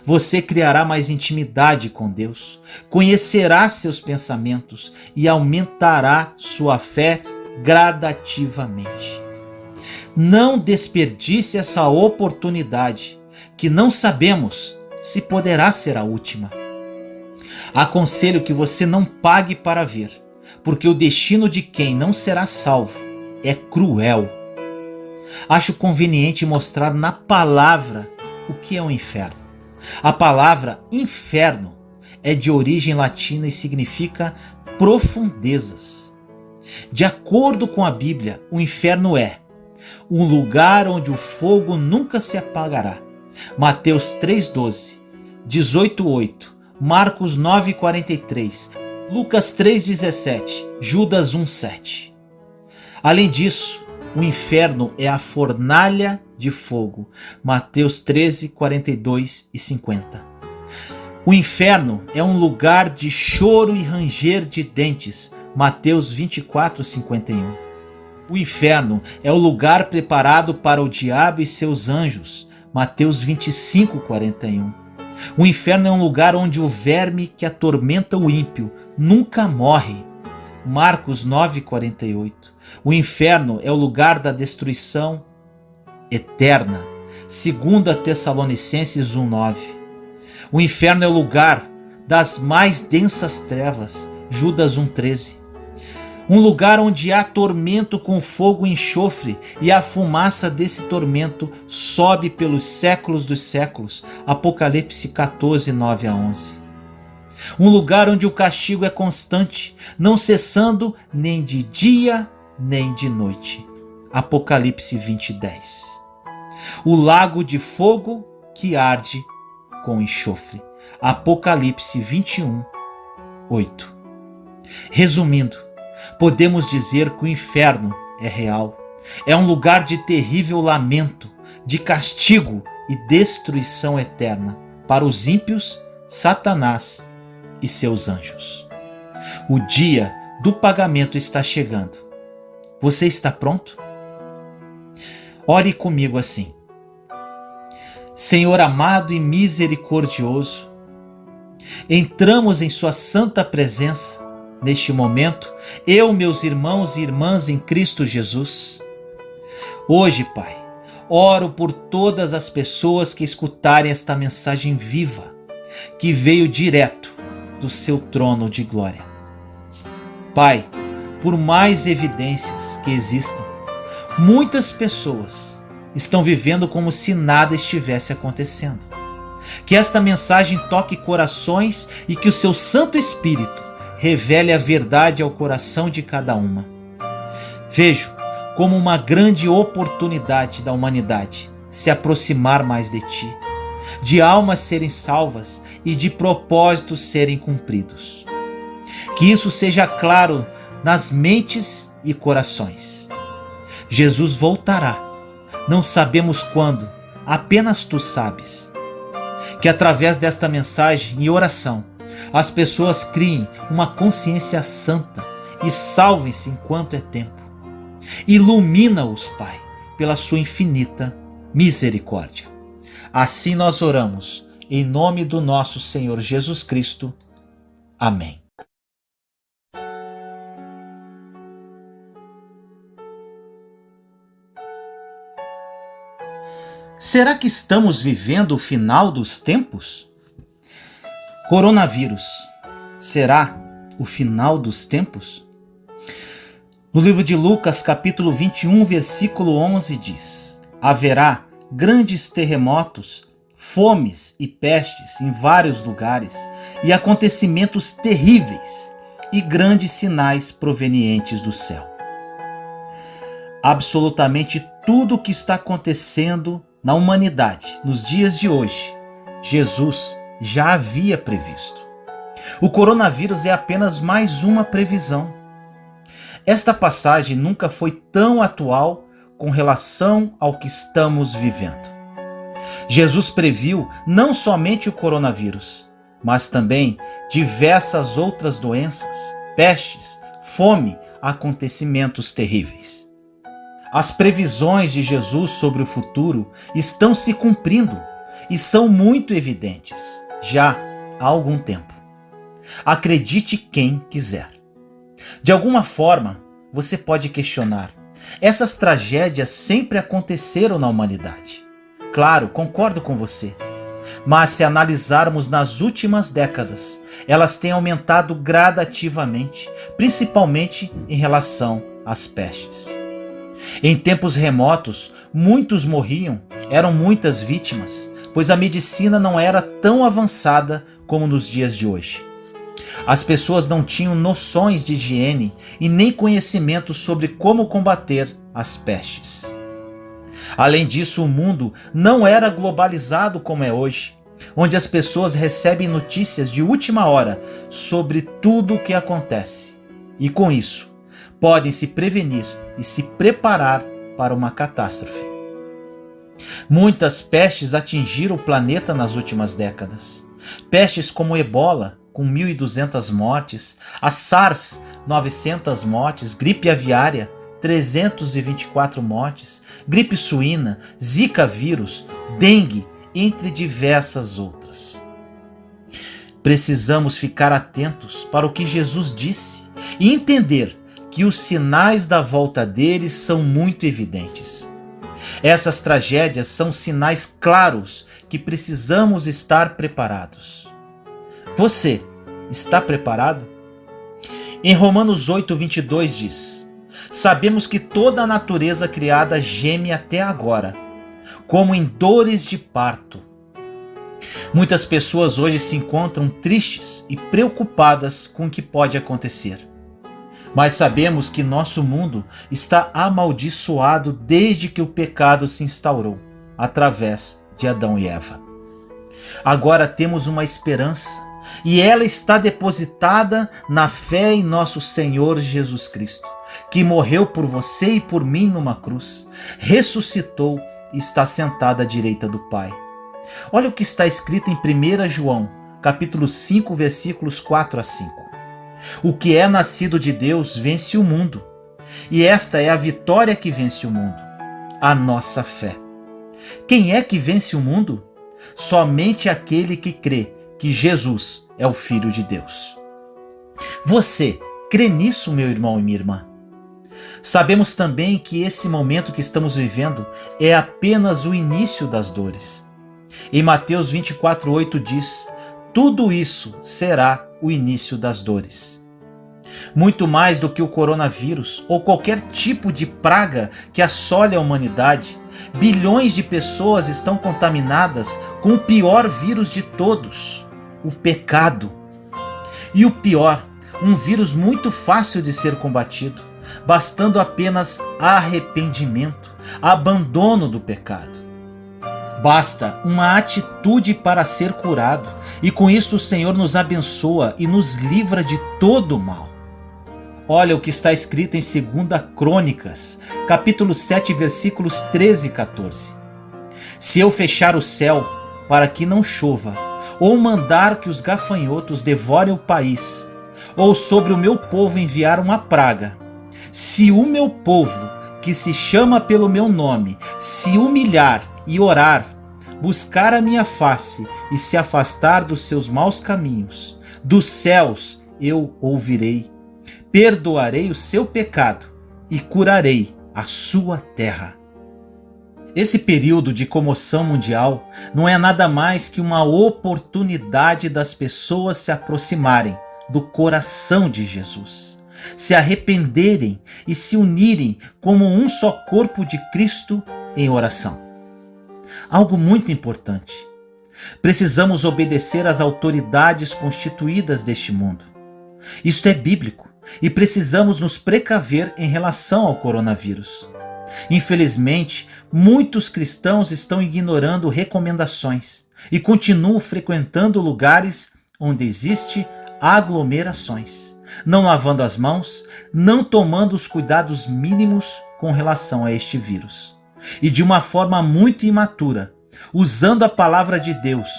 você criará mais intimidade com Deus, conhecerá seus pensamentos e aumentará sua fé gradativamente. Não desperdice essa oportunidade, que não sabemos se poderá ser a última. Aconselho que você não pague para ver, porque o destino de quem não será salvo é cruel. Acho conveniente mostrar na palavra o que é o inferno. A palavra inferno é de origem latina e significa profundezas. De acordo com a Bíblia, o inferno é um lugar onde o fogo nunca se apagará. Mateus 3:12, 18:8, Marcos 9:43, Lucas 3:17, Judas 1:7. Além disso, o inferno é a fornalha de fogo. Mateus 13:42 e 50. O inferno é um lugar de choro e ranger de dentes. Mateus 24:51. O inferno é o lugar preparado para o diabo e seus anjos. Mateus 25:41. O inferno é um lugar onde o verme que atormenta o ímpio nunca morre. Marcos 9:48. O inferno é o lugar da destruição eterna. 2 Tessalonicenses 1:9. O inferno é o lugar das mais densas trevas. Judas 1:13. Um lugar onde há tormento com fogo e enxofre, e a fumaça desse tormento sobe pelos séculos dos séculos. Apocalipse 14:9-11. Um lugar onde o castigo é constante, não cessando nem de dia nem de noite. Apocalipse 20:10. O lago de fogo que arde com enxofre. Apocalipse 21:8. Resumindo, podemos dizer que o inferno é real. É um lugar de terrível lamento, de castigo e destruição eterna para os ímpios, Satanás e seus anjos. O dia do pagamento está chegando. Você está pronto? Ore comigo assim: Senhor amado e misericordioso, entramos em Sua santa presença neste momento, eu, meus irmãos e irmãs em Cristo Jesus. Hoje, Pai, oro por todas as pessoas que escutarem esta mensagem viva, que veio direto do Seu trono de glória. Pai, por mais evidências que existam, muitas pessoas estão vivendo como se nada estivesse acontecendo. Que esta mensagem toque corações e que o Seu Santo Espírito revele a verdade ao coração de cada uma. Vejo como uma grande oportunidade da humanidade se aproximar mais de Ti, de almas serem salvas e de propósitos serem cumpridos. Que isso seja claro nas mentes e corações. Jesus voltará, não sabemos quando, apenas Tu sabes. Que através desta mensagem e oração, as pessoas criem uma consciência santa e salvem-se enquanto é tempo. Ilumina-os, Pai, pela Sua infinita misericórdia. Assim nós oramos, em nome do nosso Senhor Jesus Cristo. Amém. Será que estamos vivendo o final dos tempos? Coronavírus, será o final dos tempos? No livro de Lucas, capítulo 21, versículo 11 diz: haverá grandes terremotos, fomes e pestes em vários lugares, e acontecimentos terríveis e grandes sinais provenientes do céu. Absolutamente tudo o que está acontecendo na humanidade nos dias de hoje, Jesus já havia previsto. O coronavírus é apenas mais uma previsão. Esta passagem nunca foi tão atual com relação ao que estamos vivendo. Jesus previu não somente o coronavírus, mas também diversas outras doenças, pestes, fome, acontecimentos terríveis. As previsões de Jesus sobre o futuro estão se cumprindo e são muito evidentes já há algum tempo. Acredite quem quiser. De alguma forma, você pode questionar: essas tragédias sempre aconteceram na humanidade? Claro, concordo com você. Mas se analisarmos nas últimas décadas, elas têm aumentado gradativamente, principalmente em relação às pestes. Em tempos remotos, muitos morriam, eram muitas vítimas, pois a medicina não era tão avançada como nos dias de hoje. As pessoas não tinham noções de higiene e nem conhecimento sobre como combater as pestes. Além disso, o mundo não era globalizado como é hoje, onde as pessoas recebem notícias de última hora sobre tudo o que acontece. E com isso, podem se prevenir e se preparar para uma catástrofe. Muitas pestes atingiram o planeta nas últimas décadas. Pestes como o Ebola, com 1.200 mortes, a SARS, 900 mortes, gripe aviária, 324 mortes, gripe suína, Zika vírus, dengue, entre diversas outras. Precisamos ficar atentos para o que Jesus disse e entender que os sinais da volta dele são muito evidentes. Essas tragédias são sinais claros que precisamos estar preparados. Você está preparado? Em Romanos 8:22 diz: sabemos que toda a natureza criada geme até agora, como em dores de parto. Muitas pessoas hoje se encontram tristes e preocupadas com o que pode acontecer. Mas sabemos que nosso mundo está amaldiçoado desde que o pecado se instaurou, através de Adão e Eva. Agora temos uma esperança, e ela está depositada na fé em nosso Senhor Jesus Cristo, que morreu por você e por mim numa cruz, ressuscitou e está sentado à direita do Pai. Olha o que está escrito em 1 João, capítulo 5, versículos 4 a 5. O que é nascido de Deus vence o mundo, e esta é a vitória que vence o mundo, a nossa fé. Quem é que vence o mundo? Somente aquele que crê que Jesus é o Filho de Deus. Você crê nisso, meu irmão e minha irmã? Sabemos também que esse momento que estamos vivendo é apenas o início das dores. Em Mateus 24:8 diz: tudo isso será o início das dores. Muito mais do que o coronavírus ou qualquer tipo de praga que assole a humanidade, bilhões de pessoas estão contaminadas com o pior vírus de todos, o pecado. E o pior, um vírus muito fácil de ser combatido, bastando apenas arrependimento, abandono do pecado. Basta uma atitude para ser curado, e com isso o Senhor nos abençoa e nos livra de todo o mal. Olha o que está escrito em 2 Crônicas, capítulo 7, versículos 13 e 14. Se eu fechar o céu para que não chova, ou mandar que os gafanhotos devorem o país, ou sobre o meu povo enviar uma praga, se o meu povo, que se chama pelo meu nome, se humilhar e orar, buscar a minha face e se afastar dos seus maus caminhos, dos céus eu ouvirei, perdoarei o seu pecado e curarei a sua terra. Esse período de comoção mundial não é nada mais que uma oportunidade das pessoas se aproximarem do coração de Jesus, se arrependerem e se unirem como um só corpo de Cristo em oração. Algo muito importante. Precisamos obedecer às autoridades constituídas deste mundo. Isto é bíblico e precisamos nos precaver em relação ao coronavírus. Infelizmente, muitos cristãos estão ignorando recomendações e continuam frequentando lugares onde existe aglomerações, não lavando as mãos, não tomando os cuidados mínimos com relação a este vírus. E de uma forma muito imatura, usando a palavra de Deus,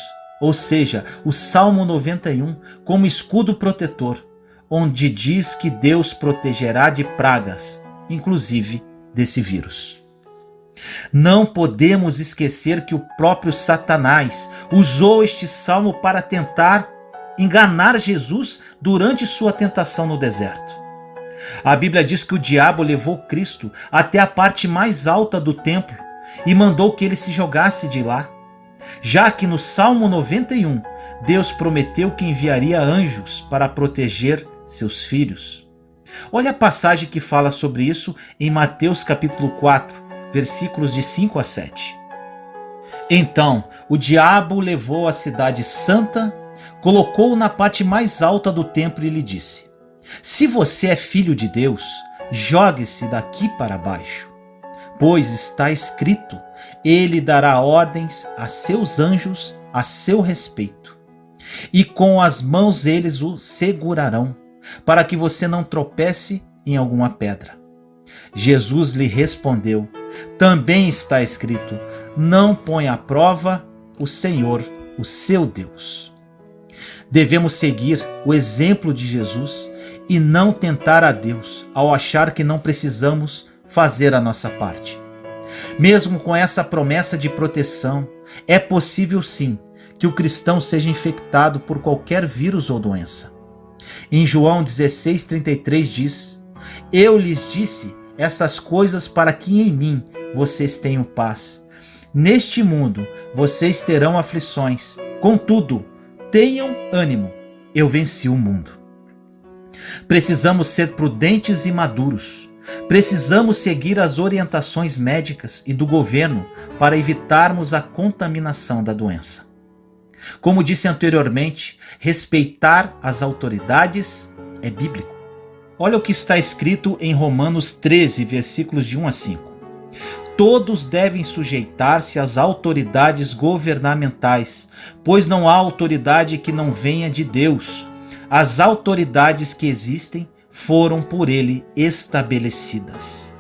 ou seja, o Salmo 91, como escudo protetor, onde diz que Deus protegerá de pragas, inclusive desse vírus. Não podemos esquecer que o próprio Satanás usou este salmo para tentar enganar Jesus durante sua tentação no deserto. A Bíblia diz que o diabo levou Cristo até a parte mais alta do templo e mandou que ele se jogasse de lá, já que no Salmo 91, Deus prometeu que enviaria anjos para proteger seus filhos. Olha a passagem que fala sobre isso em Mateus capítulo 4, versículos de 5 a 7. Então o diabo levou a cidade santa, colocou-o na parte mais alta do templo e lhe disse: se você é filho de Deus, jogue-se daqui para baixo, pois está escrito, ele dará ordens a seus anjos a seu respeito, e com as mãos eles o segurarão, para que você não tropece em alguma pedra. Jesus lhe respondeu: também está escrito, não põe à prova o Senhor, o seu Deus. Devemos seguir o exemplo de Jesus e não tentar a Deus ao achar que não precisamos fazer a nossa parte. Mesmo com essa promessa de proteção, é possível sim que o cristão seja infectado por qualquer vírus ou doença. Em João 16:33 diz: eu lhes disse essas coisas para que em mim vocês tenham paz. Neste mundo vocês terão aflições, contudo, tenham ânimo, eu venci o mundo. Precisamos ser prudentes e maduros. Precisamos seguir as orientações médicas e do governo para evitarmos a contaminação da doença. Como disse anteriormente, respeitar as autoridades é bíblico. Olha o que está escrito em Romanos 13, versículos de 1 a 5. Todos devem sujeitar-se às autoridades governamentais, pois não há autoridade que não venha de Deus. As autoridades que existem foram por ele estabelecidas.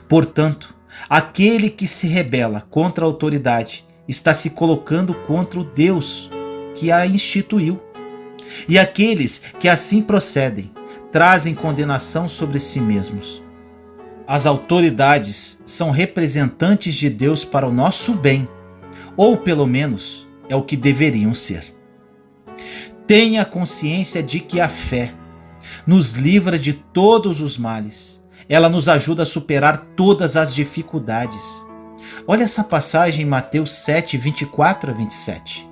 Portanto, aquele que se rebela contra a autoridade está se colocando contra o Deus que a instituiu. E aqueles que assim procedem trazem condenação sobre si mesmos. As autoridades são representantes de Deus para o nosso bem, ou pelo menos é o que deveriam ser. Tenha consciência de que a fé nos livra de todos os males. Ela nos ajuda a superar todas as dificuldades. Olha essa passagem em Mateus 7, 24 a 27.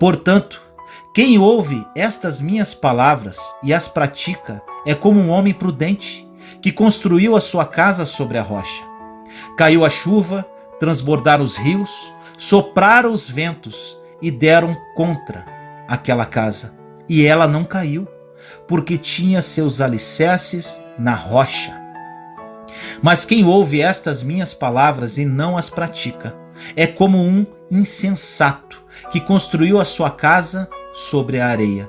Portanto, quem ouve estas minhas palavras e as pratica é como um homem prudente que construiu a sua casa sobre a rocha. Caiu a chuva, transbordaram os rios, sopraram os ventos e deram contra aquela casa. E ela não caiu, porque tinha seus alicerces na rocha. Mas quem ouve estas minhas palavras e não as pratica é como um insensato que construiu a sua casa sobre a areia.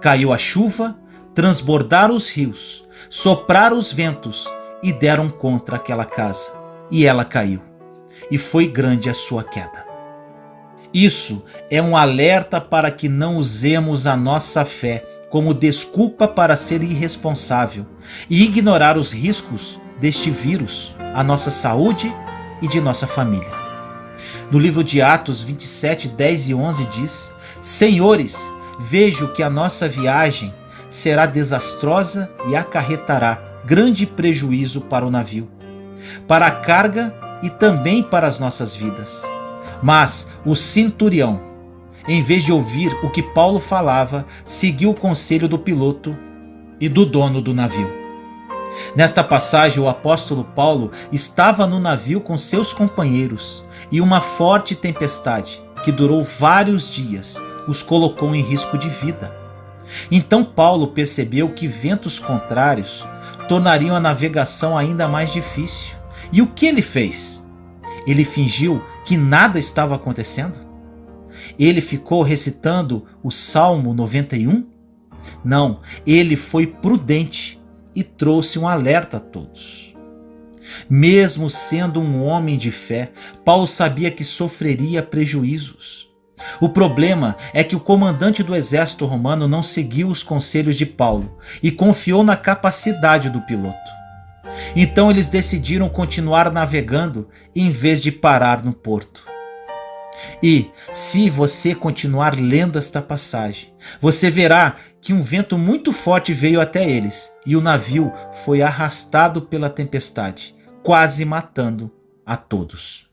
Caiu a chuva, transbordaram os rios, sopraram os ventos e deram contra aquela casa. E ela caiu, e foi grande a sua queda. Isso é um alerta para que não usemos a nossa fé como desculpa para ser irresponsável e ignorar os riscos deste vírus, a nossa saúde e de nossa família. No livro de Atos 27, 10 e 11 diz: Senhores, vejo que a nossa viagem será desastrosa e acarretará grande prejuízo para o navio, para a carga e também para as nossas vidas. Mas o centurião, em vez de ouvir o que Paulo falava, seguiu o conselho do piloto e do dono do navio. Nesta passagem, o apóstolo Paulo estava no navio com seus companheiros e uma forte tempestade, que durou vários dias, os colocou em risco de vida. Então Paulo percebeu que ventos contrários tornariam a navegação ainda mais difícil. E o que ele fez? Ele fingiu que nada estava acontecendo? Ele ficou recitando o Salmo 91? Não, ele foi prudente e trouxe um alerta a todos. Mesmo sendo um homem de fé, Paulo sabia que sofreria prejuízos. O problema é que o comandante do exército romano não seguiu os conselhos de Paulo e confiou na capacidade do piloto. Então eles decidiram continuar navegando em vez de parar no porto. E, se você continuar lendo esta passagem, você verá que um vento muito forte veio até eles e o navio foi arrastado pela tempestade, quase matando a todos.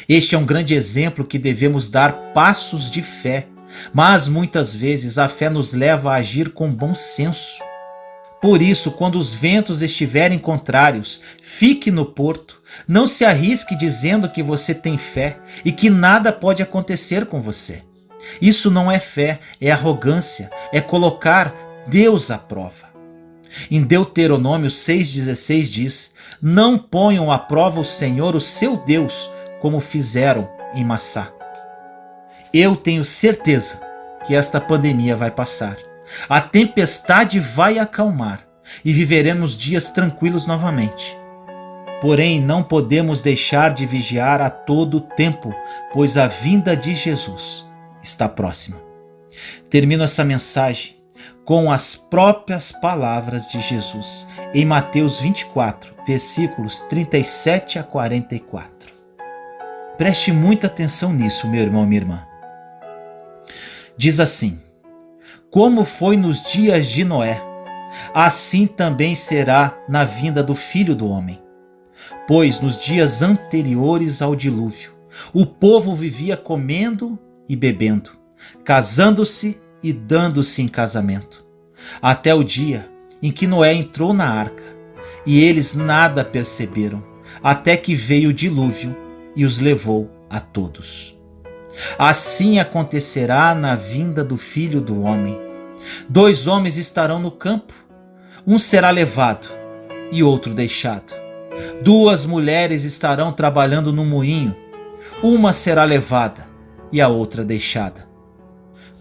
Este é um grande exemplo que devemos dar passos de fé, mas muitas vezes a fé nos leva a agir com bom senso. Por isso, quando os ventos estiverem contrários, fique no porto. Não se arrisque dizendo que você tem fé e que nada pode acontecer com você. Isso não é fé, é arrogância, é colocar Deus à prova. Em Deuteronômio 6,16 diz: Não ponham à prova o Senhor, o seu Deus, como fizeram em Massá. Eu tenho certeza que esta pandemia vai passar. A tempestade vai acalmar e viveremos dias tranquilos novamente. Porém, não podemos deixar de vigiar a todo tempo, pois a vinda de Jesus está próxima. Termino essa mensagem com as próprias palavras de Jesus em Mateus 24, versículos 37 a 44. Preste muita atenção nisso, meu irmão, minha irmã. Diz assim: Como foi nos dias de Noé, assim também será na vinda do Filho do Homem. Pois nos dias anteriores ao dilúvio, o povo vivia comendo e bebendo, casando-se e dando-se em casamento, até o dia em que Noé entrou na arca, e eles nada perceberam, até que veio o dilúvio e os levou a todos. Assim acontecerá na vinda do Filho do Homem. 2 homens estarão no campo, um será levado e outro deixado. 2 mulheres estarão trabalhando no moinho, uma será levada e a outra deixada.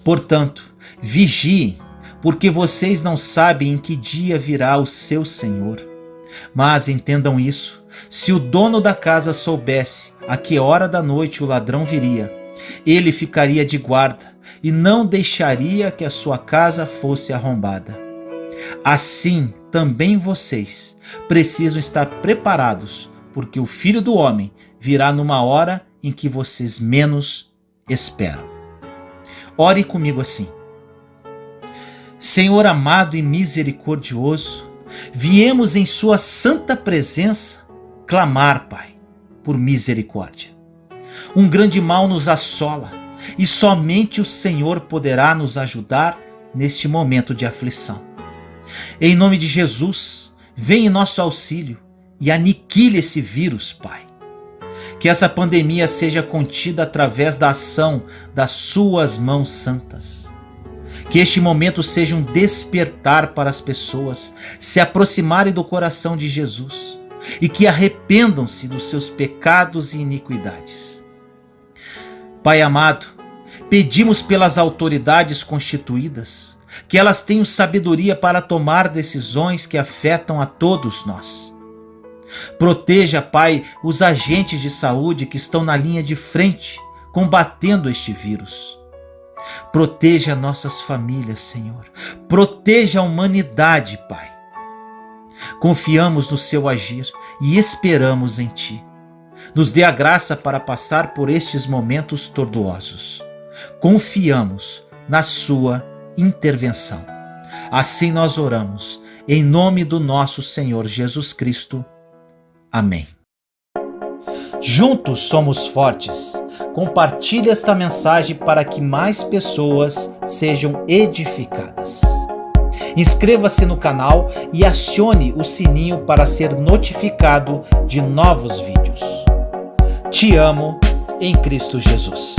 Portanto, vigiem, porque vocês não sabem em que dia virá o seu Senhor. Mas entendam isso: se o dono da casa soubesse a que hora da noite o ladrão viria, ele ficaria de guarda e não deixaria que a sua casa fosse arrombada. Assim também vocês precisam estar preparados, porque o Filho do Homem virá numa hora em que vocês menos esperam. Ore comigo assim: Senhor amado e misericordioso, viemos em sua santa presença clamar, Pai, por misericórdia. Um grande mal nos assola e somente o Senhor poderá nos ajudar neste momento de aflição. Em nome de Jesus, vem em nosso auxílio e aniquile esse vírus, Pai. Que essa pandemia seja contida através da ação das suas mãos santas. Que este momento seja um despertar para as pessoas se aproximarem do coração de Jesus e que arrependam-se dos seus pecados e iniquidades. Pai amado, pedimos pelas autoridades constituídas que elas tenham sabedoria para tomar decisões que afetam a todos nós. Proteja, Pai, os agentes de saúde que estão na linha de frente, combatendo este vírus. Proteja nossas famílias, Senhor. Proteja a humanidade, Pai. Confiamos no seu agir e esperamos em Ti. Nos dê a graça para passar por estes momentos tortuosos. Confiamos na sua intervenção. Assim nós oramos, em nome do nosso Senhor Jesus Cristo. Amém. Juntos somos fortes. Compartilhe esta mensagem para que mais pessoas sejam edificadas. Inscreva-se no canal e acione o sininho para ser notificado de novos vídeos. Te amo em Cristo Jesus.